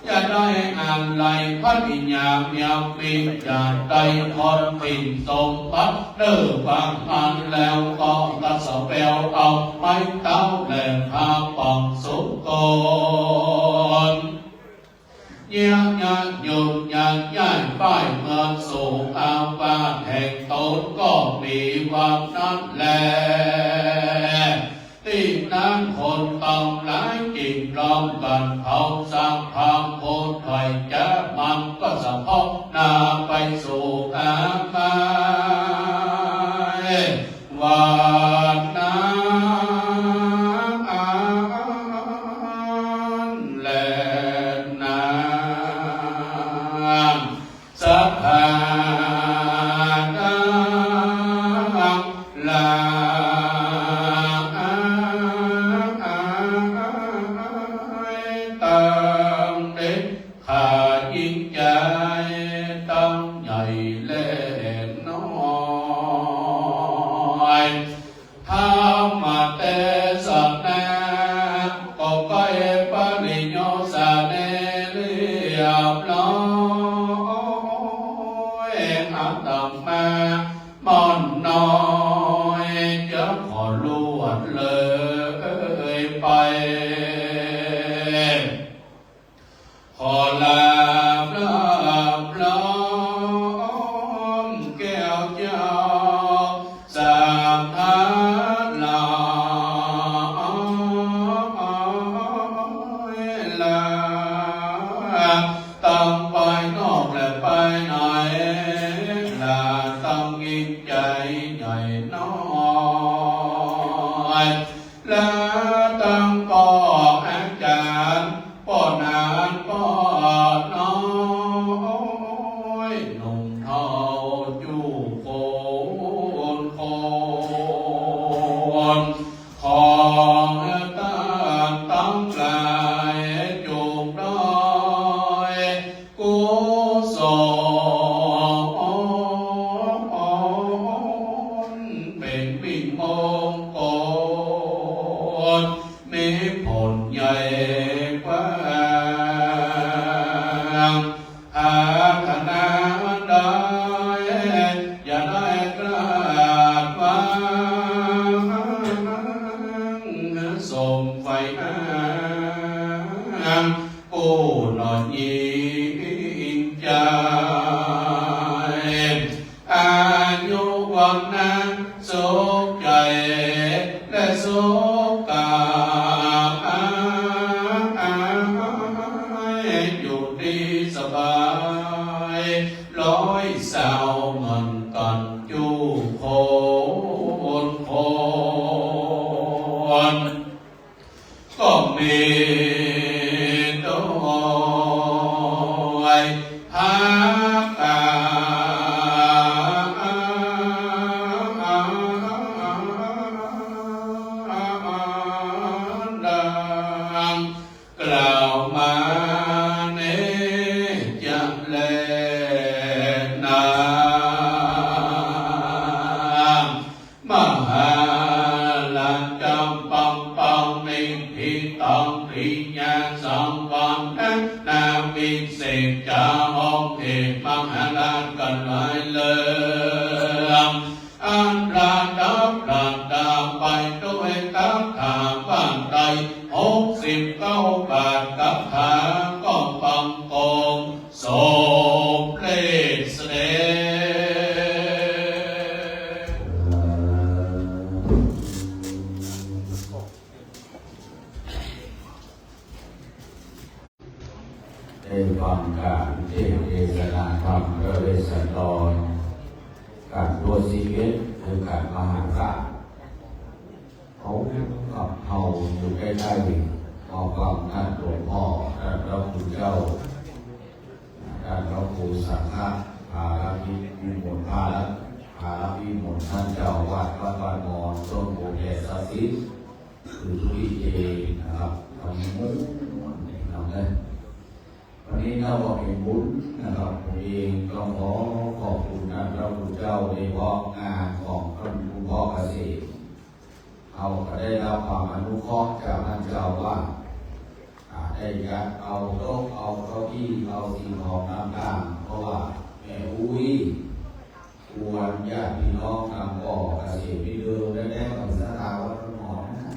[SPEAKER 2] จะได้อะไรพันยามยามปีจะได้คนปิ่นสมบัติเด้อบางอันแล้วก็ตัดสเปลเอาไม้เต้าแหล่งพาปองสุกรเยี่ยมยากหยุดยากย้ายป้ายเมืองสู่อาวาสแห่งตนก็มีวันนั้นแลที่นั้นคนต้องหลายจิตล้อมกันเขาสร้างความโพธิ์ไผ่จะมันก็สะพกหน้าไปสู่อาบายวันนั้นแลน้ำสัทธาลาได้ฟังการเทศนาธรรมพระเวสสันดรการตัวชีวิตคือการมหาการเขากับเขาอยู่ใกล้ๆเอาฟังท่านหลวงพ่อท่านพระคุณเจ้าท่านพระครูสังฆะภาระวิมลภาระวิมลท่านเจ้าวาดวัดบ้านมอนต้นโพแก่สาธิตคือทุกทีเจนะครับทำมุ้งทำเลย
[SPEAKER 3] วันนี้เราบอกเป็นบุญนะครับผมเองก็ขอขอบคุณท่านพระคุณเจ้าในเพราะงานของท่านคุณพ่อเกษตรเอาก็ได้รับความอนุเคราะห์จากท่านเจ้าว่าได้ยัดเอาโต๊ะเอาเก้าอี้เอาสิ่งของต่างๆเพราะว่าแม่อุ้ยควรญาติพี่น้องนำก่อเกษตรที่เดิมได้แน่กับสถาวัดหมอนะ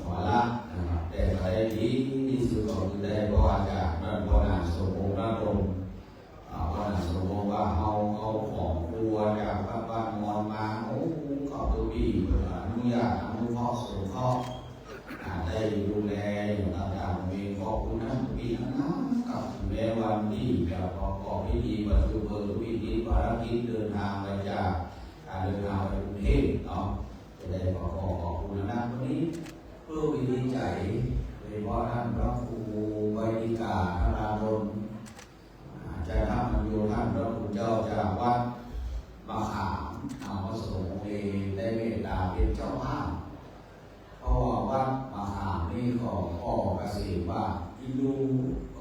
[SPEAKER 3] ขอละนะครับแต่ใครดีที่สุดก็คือได้เพราะว่าจากนั้นพอหนาสมบูรณ์ระดมพอหนาสมบูรณ์ว่าเอาของตัวจากบ้านมอนมาโอ้ขอบตัวพี่อนุญาตอนุเคราะห์สงเคราะห์ได้ดูแลอย่างต่างๆมีขอบคุณท่านพี่นะกับแม้วันที่จะประกอบพิธีบรรจุเบิกพิธีภารกิจเดินทางไปจากการเดินทางไปกรุงเทพเนาะจะได้ขอบคุณนะวันนี้เพื่อวิธีใจโดยเฉพาะท่านพระครูไวยดิกาธารารมจะทำมันโยท่านพระคุณเจ้าจากวัดมะขามเอาพระสงฆ์เองได้เมตตาเป็นเจ้าภาพเพราะว่าวัดมหานี่ของพ่อเกษตรว่าที่ดู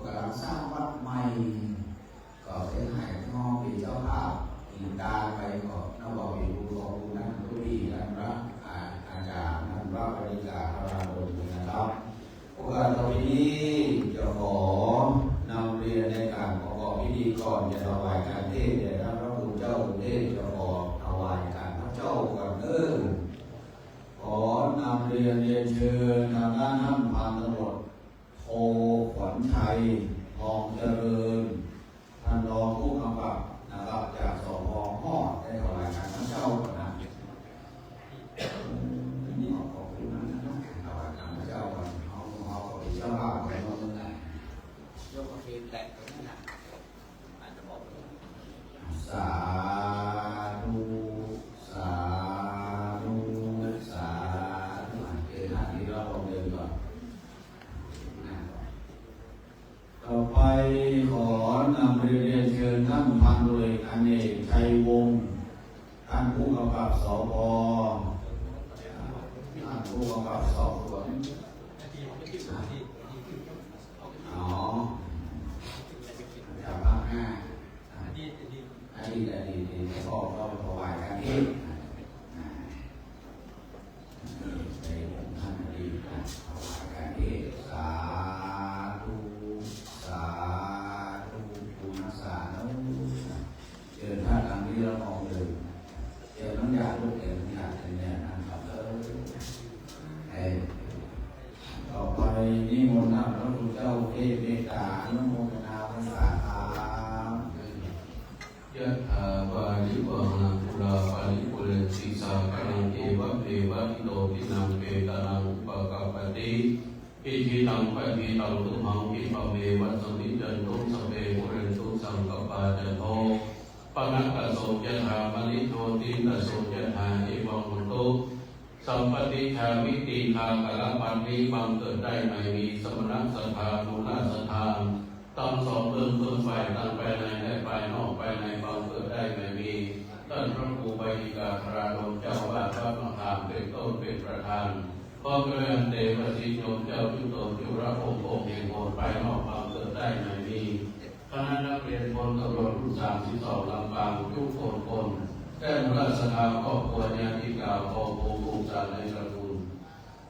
[SPEAKER 3] กำลังสร้างวัดใหม่ก็เป็นให้น้องเป็นเจ้าภาพอินดาไปก็น้องบอกเป็นผู้ของผู้นั้นผู้ดีนั้นพระอาจารย์นั้นพระปริกาธารารมนะครับโอกาสต่อไปนี้จะขอนำเรียนในการประกอบพิธีก่อนจะถวายการเทศน์แด่ท่านพระคุณเจ้าเทศจะขอถวายการพระเจ้าก่อนขอนำเรียนเชิญทางด้านท่านพันตำรวจโทขวัญชัยทองเจริญท่านรองผู้กำกับนะครับจากสพฮอดได้ถวายการพระเจ้าก่อนนะนี่ขอบคุณนะครับถวายการพระเจ้าก่อนเอาเป็นเจ้าภาพของเราเมื่อไหร่ยกเทียนแตะตรงนั้นอาจจะบอกสาธุสาธุสาธุเกิดท่านที่เราลงเดินก่อนต่อไปขอนำเรียนเชิญท่านพันตำรวจเอกอเนกชัยวงศ์ท่านผู้กำกับสพท่านผู้กำกับสอบสวนอ๋อจากภาค5อดีตพ่อก็ถวายการเทศน์ในท่านอดีตถวายการเทศน์สาธุสาธุคุณสาธุเชิญท่านทางนี้เรามองเลยเชิญน้องยาลูกเอ๋น้องยาเนี่ยนะครับต่อไปนิมนต์ท่านพระคุณเจ้าเทพเมตตาอนุโมทนาภาษาธรรม
[SPEAKER 2] ยะถาวาริวหาปุราปาริปุเรนติสาคานังเอวะเมวะอิโตทินังเปตานังอุปกาปติอิทิตังปะทิตังตุมังอิปะเมวะสมิจจันตุสัพเพปุเรนตุสังกปาจันโทปะนะกะโสยะถามณิโทตินะโสยะถาเอวังมุตโตสัมปติชาวิติทางกะละปันนี้บังเกิดได้ไม่มีสมณะสัทธานุนาสัทธาตั้งสองเบื้องฝ่ายตั้งภายในและภายนอกภายในบังเกิดได้ไม่มีท่านพระครูไวยดิกาธารารมเจ้าว่าพระมหาเป็นต้นเป็นประธานพร้อมด้วยอันเตวสิโยมเจ้าจุโตจุระองค์แห่งโหดภายนอกบังเกิดได้ไม่มีคณะนักเรียนพลตำรวจรุ่น32ลำปางทุกคนแก้มราชนาครอบครัวญาติกาพอโกภูมิสารในตระกูล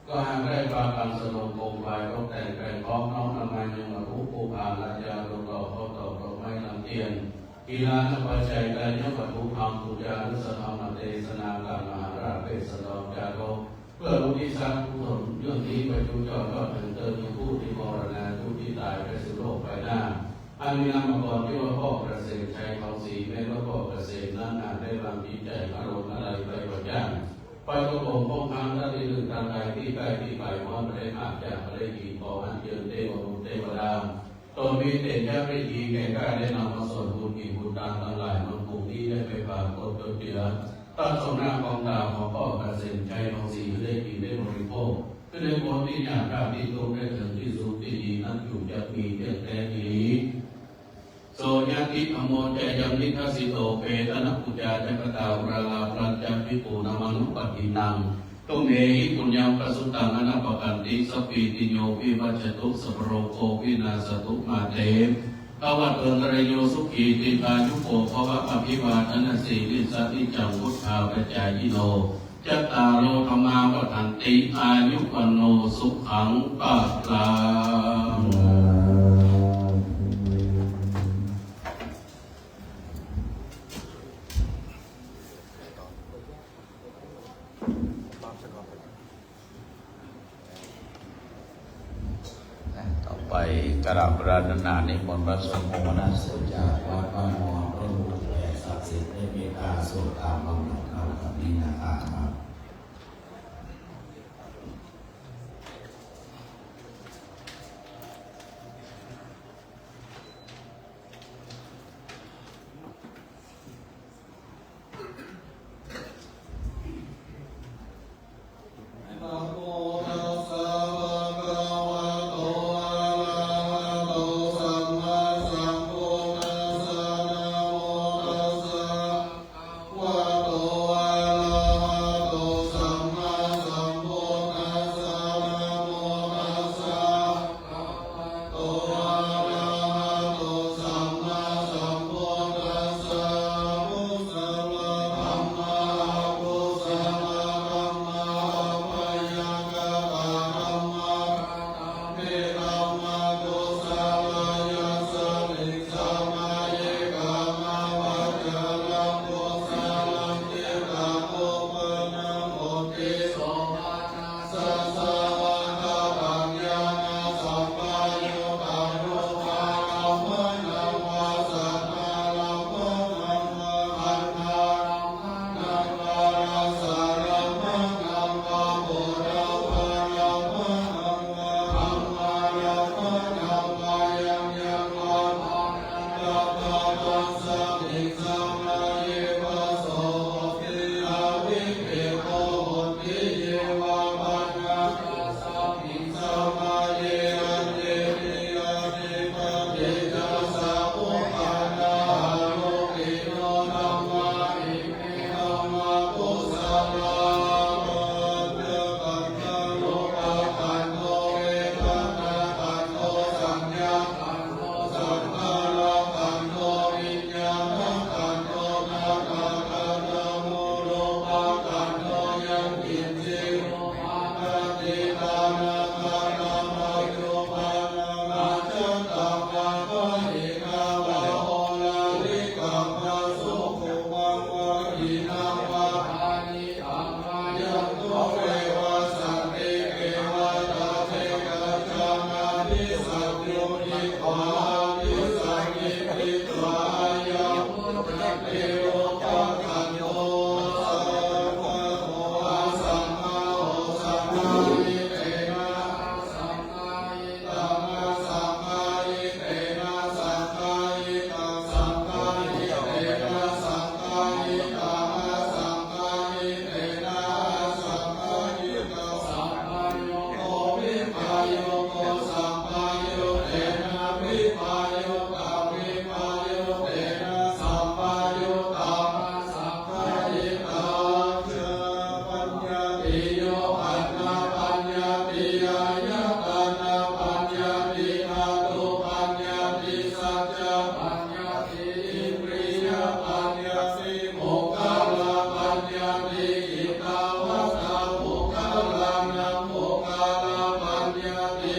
[SPEAKER 2] ก็หากได้ปาการสนมโคมลายก็แต่งแปลงพร้อมน้อมนำมายังมาผู้ผู้ผ่านราชาลงต่อเขาต่อดอกไม้ลำเทียนกีฬาณปัจจัยการยกวัตถุธรรมปุญญานุสธรรมเทศนาการมหาราชเวสดรจาโรเพื่อรู้ที่สร้างกุศลเรื่องนี้ไปจุจอดก็ถึงเติมผู้ที่มรณะผู้ที่ตายไปสู่โลกไปหน้าอันมีนามก่อนที่ว่าพ่อเกษตรชัยทองศรีแม้ว่าพ่อเกษตรนั้นอาจได้วางจิตใจอารมณ์อะไรไปกว่าย่างไปกระผมพ้องทางด้านที่หนึ่งทางใดที่ใกล้ที่ไปมอนไม่ได้อาจจากไม่ได้ดีขออันเชิญเทวดาเทวดาตนมีเตชะฤทธิ์แก่กล้าได้นำมาส่วนบุญกิบุญตามทั้งหลายมันภูมิที่ได้ไปฝากคนจนเดือดตั้งสมหน้ากองดาวของพ่อเกษตรชัยทองศรีได้กินได้บริโภคก็ได้ผลที่อยากการที่ตรงได้ถึงที่สุดที่ดีนั้นอยู่จะมีเพียงแต่นี้โสยติอโมจยัมนิทัสสิโตเปตนะปุจจาจักตาอุราลาปรัญจวิปูนามานุปตินัง ตุเมหิปุญญังประสุตังอนัปปกันติสปปีติโยวิวัชตุสัพโรโควินาสตุมาเตภวัตเตรโยสุขีติกายุโกภวะอภิวาทนาสีลิสติจังพุทธาปัจจายโนจัตตารโลธรรมาวัฏันติอายุวันโนสุขังปะลา
[SPEAKER 3] ต่อไปกราบราชนานิมนต์พระสงฆ์องค์นั้นสุจากวัดบ้านมอนพระบุตรแผ่ศักดิ์สิทธิ์ได้มีการสวดตามลำดับเข้ากับนี้นะครับ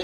[SPEAKER 2] ย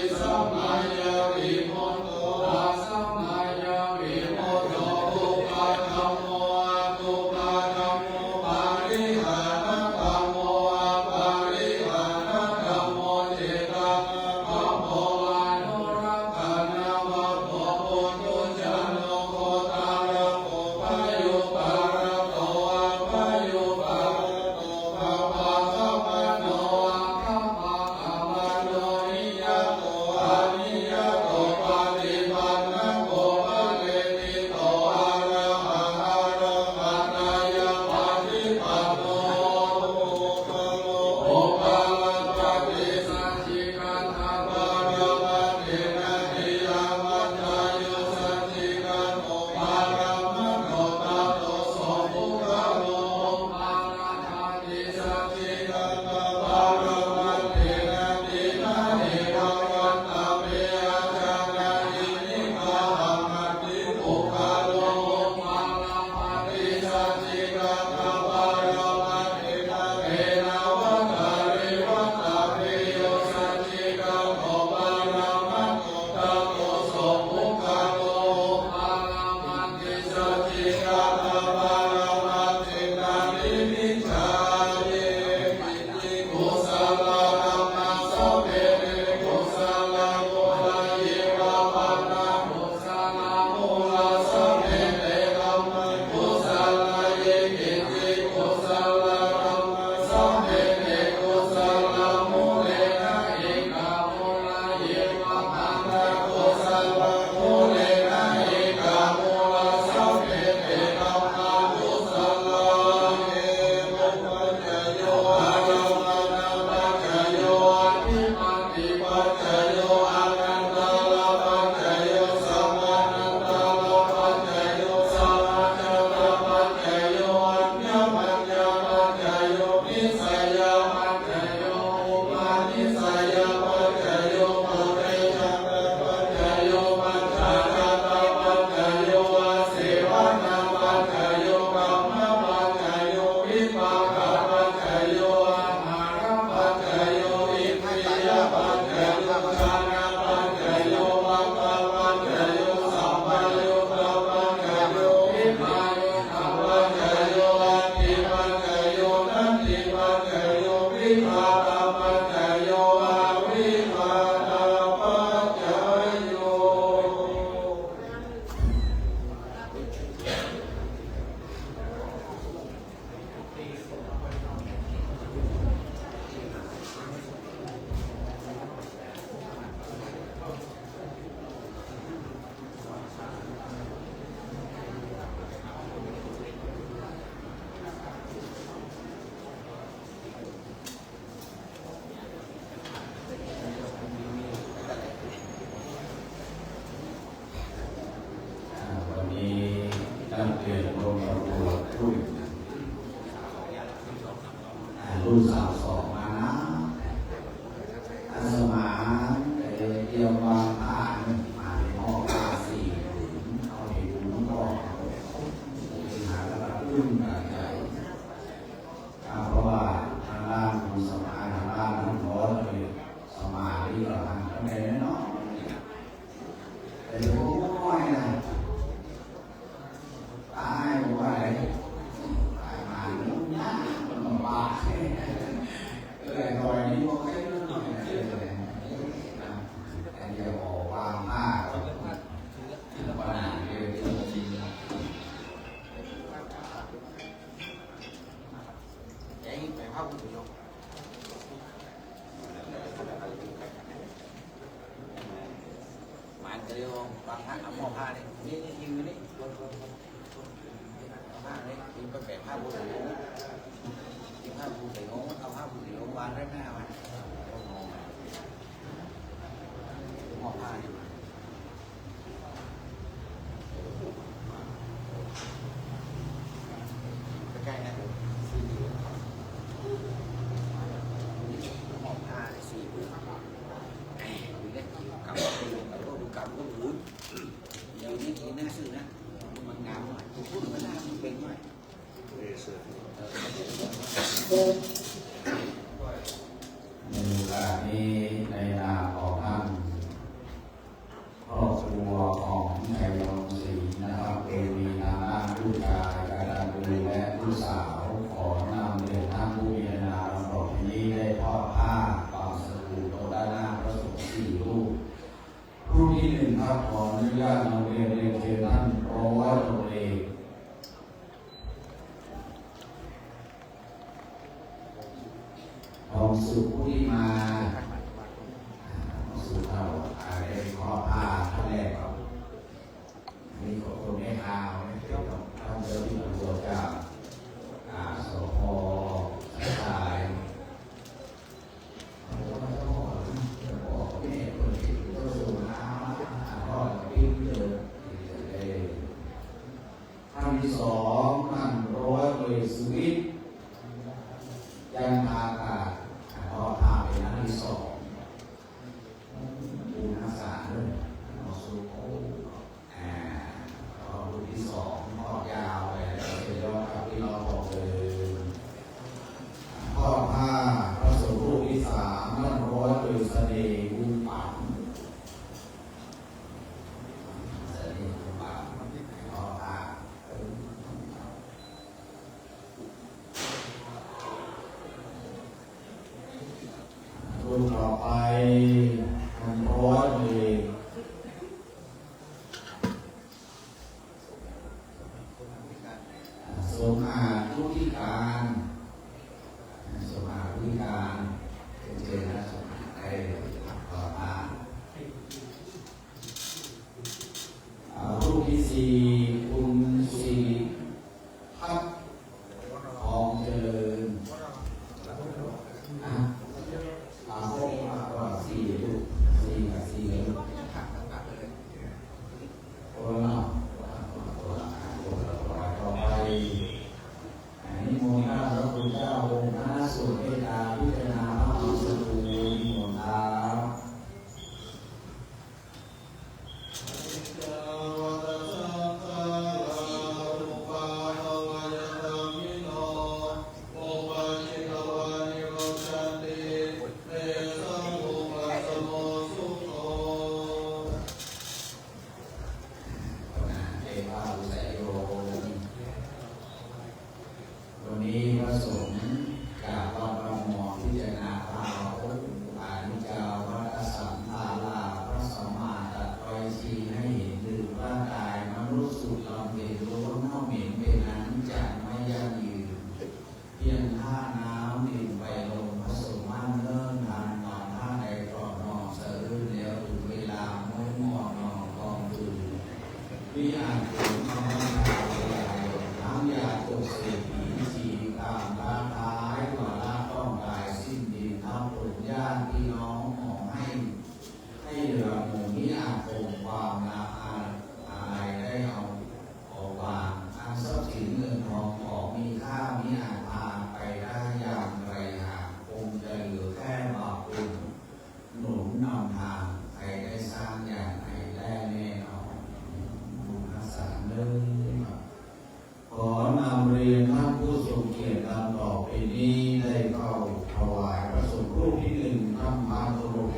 [SPEAKER 3] ก็ห่างกันเลยเนาะแต่เดี๋ยวน้อยนะตายไปตายมาลุ้นนะมันบ้าเลยหน่อยนี้มันไม่รู้หน่อยเลยแต่เดี๋ยววางผ้าปัญหาเยอะจริง
[SPEAKER 1] มันจะเรียกว่าบางครั้งเอาหม้อผ้าเนี่ยนี่ยิงนี่ผ้าเนี่ยยิงไปแปะผ้าบุหรี่ยิงผ้าบุหรี่งงเอาผ้าบุหรี่งวางได้หน้ามันหม้อผ้าเนี่ยใกล้ๆนะสีเหลืองหม้อผ้าสีเหลืองมีเล็กจิ๋วกับกับก็หูอย่างนี้ทีน่าซื้อนะมันงามหน่อยพูดมันน่ามันเป็นหน่อย
[SPEAKER 3] ในเวลานี้ในนามของท่านครอบครัวของชัยรงศรีนะครับโดยมีทางด้านผู้ชายกตัญญูและผู้สาวขอนำเรียนท่านผู้มีนามต่อไปนี้ได้ทอดผ้าบางสกุลต่อด้านหน้าพระสงฆ์สี่รูปรูปที่หนึ่งครับขออนุญาตนำเรียนเชิญท่านรองร้อยตำรวจเอกทองสุขผู้ที่มาสุขเราได้ขอผ้าท่านแรกครับมีคนไม่ข่าวไม่เกี่ยวกับท่านเจ้าที่ตำรวจจากสพสายท่านที่สองท่านร้อยเอกสุวิทย์ยังพากาศขอพาเป็นท่านที่สองผู้นักษาด้วยมาสู่ขอผู้ที่สองขอยาวไปแล้วเสร็จแล้วครับที่เราบอกเลยข้อผ้าพระสงฆ์รูปที่สามท่านร้อยเอกเสน่ห์บุญปังรูปต่อไปมันร้อยเลยสมอาทุติการสมอาทุติการเจอนะสมอาไอ้ต่อมารูปที่สี่คุณสีพัฒน์ทองเจริญสี่ลูกสี่กับสี่ลูกต่อไปนิมนต์พระพุทธเจ้าองค์พระสุเมตตาพิจารณาพระธรรมสกุลนิมนต์ครับวันนี้พระสงฆ์กราบไหว้พระหมอพิจารณาพระอานิจจาวัฏสัมภาราพระสัมมาตัดไว้ชี้ให้เห็นถึงร่างกายมนุษย์สุดลำเห็นล้วนเน่าเหม็นเป็นนั้นจะไม่ยั่งยืนเพียงท่าน้ำดินไปลงผสมมั่นเนิ่นนานนอนท่าใดกรอบนองสะอื้นแล้วถึงเวลาม้วนมอนนอนกองตื่นวิอาจถึงคำว่าน้ำยาตกเศษหินสีตามร้านท้ายกว่าละต้องกายสิ้นดินทับผลญาติพี่น้องขอให้เหลือหมู่นี้อาคงความนาอะไรได้เอาออกวางอันทรัพย์สินเงินทองของมีค่ามิอาจพาไปได้อย่างไรหากคงจะเหลือแค่บาปบุญหนุนนำทางใครได้สร้างอย่างไรได้แน่นอนบุญรักษาเรื่องขอนำเรียนท่านผู้ทรงเกียรติดังต่อไปนี้ได้เข้าถวายพระสงฆ์รูปที่หนึ่งท่านพระโตโรโภ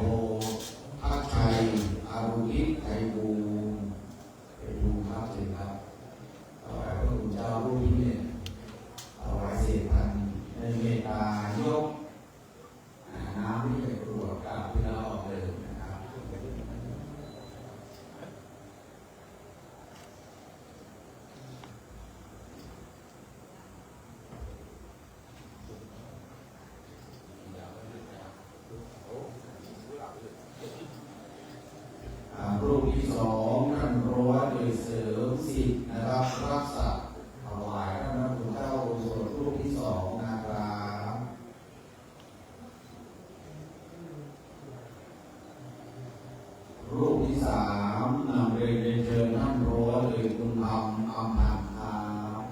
[SPEAKER 3] รูปที่สามนำเรียนเชิญท่านโรเลยคุณธรรมอำนาจครับ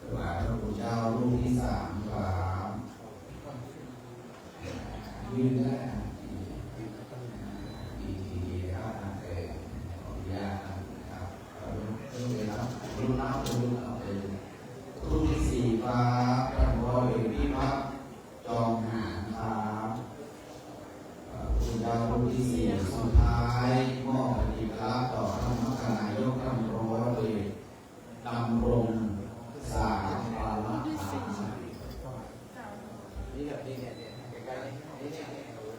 [SPEAKER 3] ถวายพระพุทธเจ้ารูปที่สามครับยืนได้ดีครับท่านเองขออนุญาตนะครับรุ่นน้ำรูปที่สี่ครับท่านโรเลยพี่พักจอมหานครับคุณดาวรุ่นที่สี่สุดท้ายมอบปฏิภาณต่อท่านมรคนายกท่านร้อยเลยดำรงสาปาละอา
[SPEAKER 1] นี่แบบนี้เนี่ยใกล้ๆนี่เนี่ย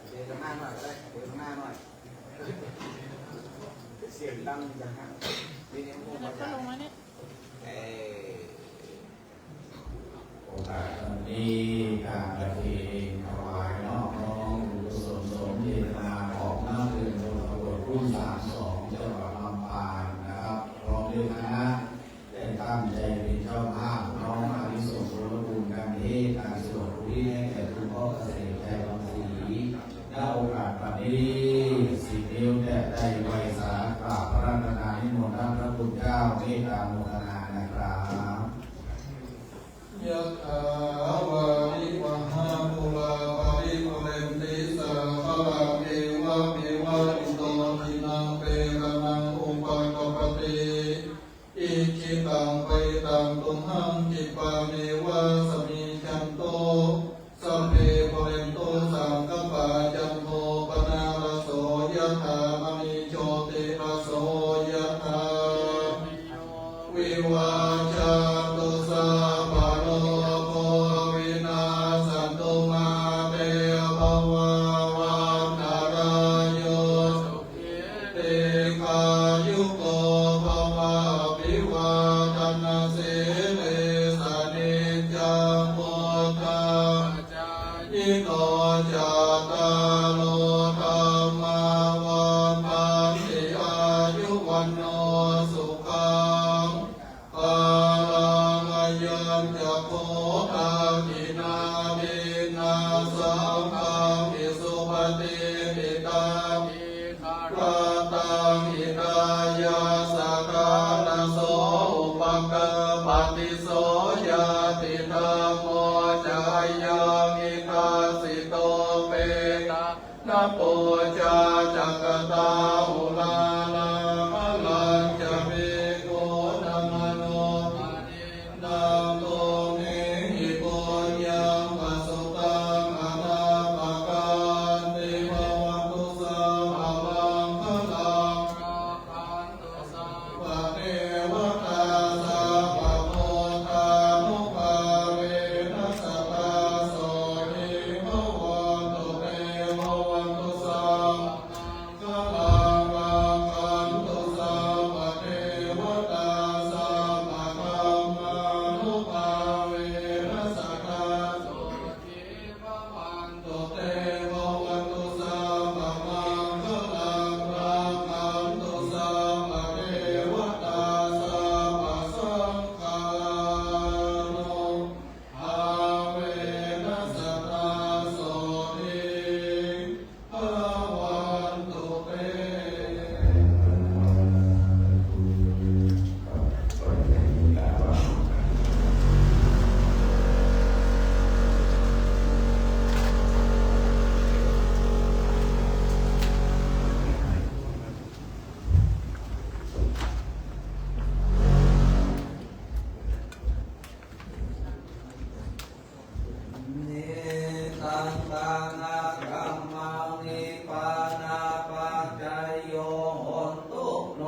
[SPEAKER 1] เดี๋ยวข้างหน้าหน่อยก็ได้เดี๋ยวข้างหน้าหน่อยเสียงดังจังฮะนี่เนี่ยพูดมาจากเออ
[SPEAKER 3] โอกาสนี้การประเคนถวายน้อมน้อมกุศลสมเจตนาของนักเรียนโรงเรียนรุ่น32จังหวัดลำปางนะครับพร้อมด้วยคณะได้ตั้งใจเป็นเจ้าภาพน้อมอาภิสงฆ์บุญการเทศการสวดอุทิศให้แก่คุณพ่อเกษตรใจบางศรีณโอกาสบัดนี้10 นิ้วได้ไว้สากราบพระราชทานนิมนต์ท่านพระคุณเจ้าเมตตาโมทนานะครับ
[SPEAKER 4] ยะถาวาริวหาปุราปาริปุเรนติสาคาราเอวะเมวะอิโตทินังเประนังอุปกปติอิคิตังไปตังตุมหังคิปะเมวะสมิจันโตสัพเพปุเรนโตสังกปาจันโทปนาลโสยะถามณิโชติรโสยะถาวิวาจาตุสานะโปจาจักตาอุลาลาภลังจะเมโกนัมโนปานินังโตเมหิปุญญังปัสสุตังอนาปกันติภวันตุสัมภวังภลังรักขันตุสัมปะเทวตาสัพพะโพธานุภาเวนัสสะตาโสหิภวันตุเตภวันตุสัมภลังรักขันตุสัมปะเทวตาสัพพะธัมมานุภาเวนัสสะตาโสหิภวันตุเตภวันตุสัมภลังรักขันตุสัมปะเทวตาสัพพะสังฆานุภาเวนัสสะตาโสหิภวันตุเต
[SPEAKER 1] นิสังตานาคัมมังนิปานาปัจจยโยโหนตุโน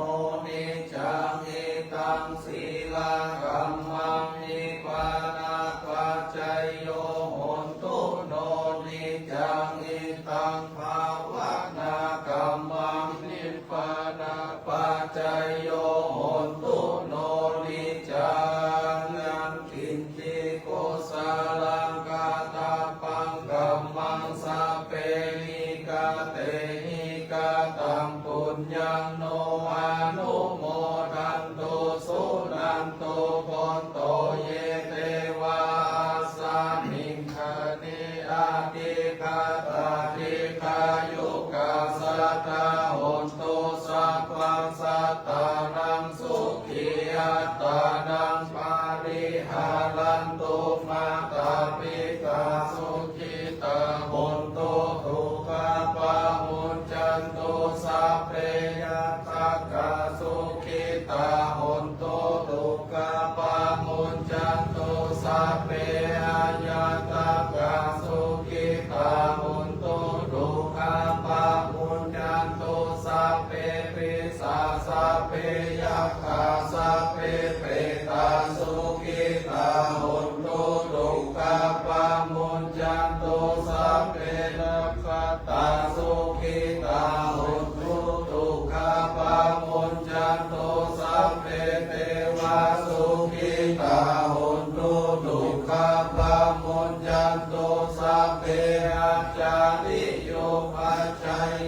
[SPEAKER 1] นิจังเอตังศีลาคัมมังนิปานาปัจจยโยโหนตุโนนิจังเอตังภาวนาคัมมังนิปานาปัจจยโยโหนตุโนนิจังยันกินจิโกสาลังกาตาปังกัมมังสัพเพนิกาเตหิกาตังปุญญังโนอนุโมทันตุสุนันตุปนโตเยเตวาสามิงคณิอาติกาตาติกายุกาสัตตาโห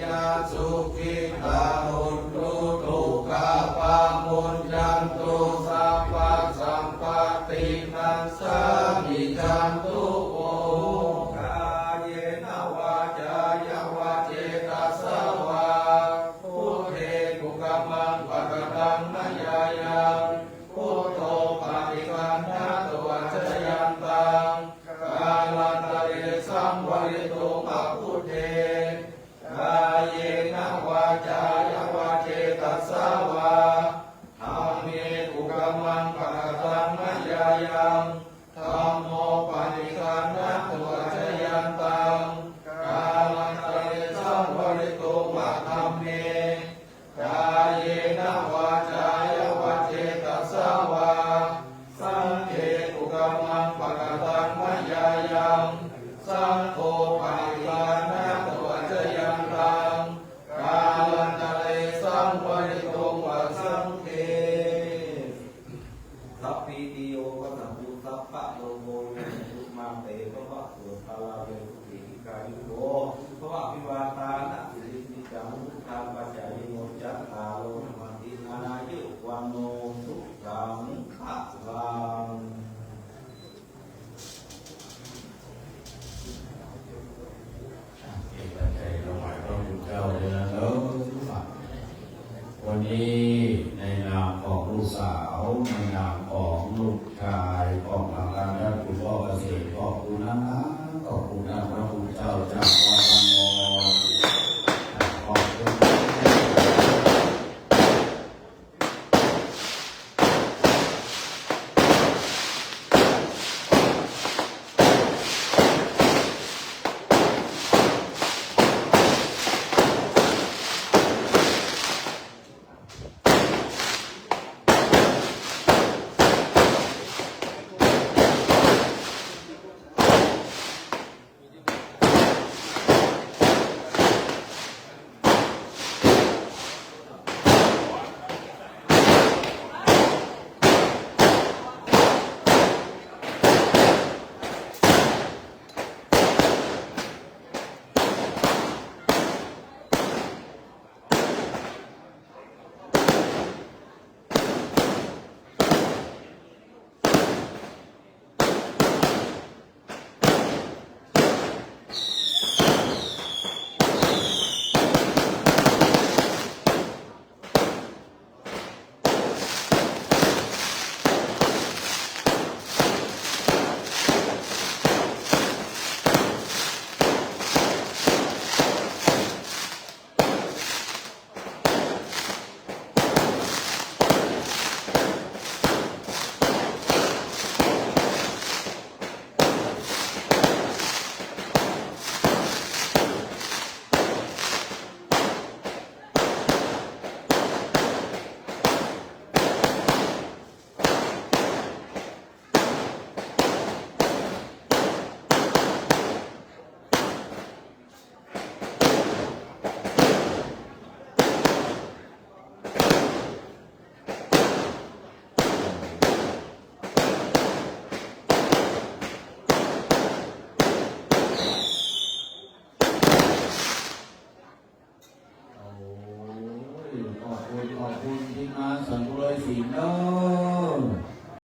[SPEAKER 1] ยาสุขิตาหุนตุทุกขปามุญญันตุสัพพะสัมปตินัสสามิจันตุโอกายเยนวาจายาวาเจตัสสวาพุทเทกุกมังปะกตังนยายังพุทโธปาติกันนะตัวชยันตังกาลันตะเรสัมวริโตภพุทเทกายเยนวาจายาวาเจตัสสวาธัมเมกุกมังปะกตังนยายังธัมโมปาติกันนะตัวชยันตังกาลันตะเรสัมวริโตภธัมเมกายเยนวาจายาวาเจตัสสวาสังเฆตุกมังปะกตังนยายังสังโฆปาติกันนะตัวชยันตังกาลันตะเรสัมวริโตภสังเฆสัพพิติโยปสัมพุสัพพะโลโมวิสุมาเตภวะตุตาลาเวสุติกายุโกภวะพิวาทานะสิรินิจังมุทาปัจจายโนจัตตาโลธรรมตินานายุวันโนสุขังภะลัง
[SPEAKER 3] เอกใจถวายพระคุณเจ้าเลยนะเนอะวันนี้ในนามของลูกสาวในนามของลูกชายของทางการท่านคุณพ่อเกษตรขอบคุณนะขอบคุณนะพระคุณเจ้าจากวัดบางมอนขอบคุณขอบคุณที่มาสันตุเลยสีเนอะ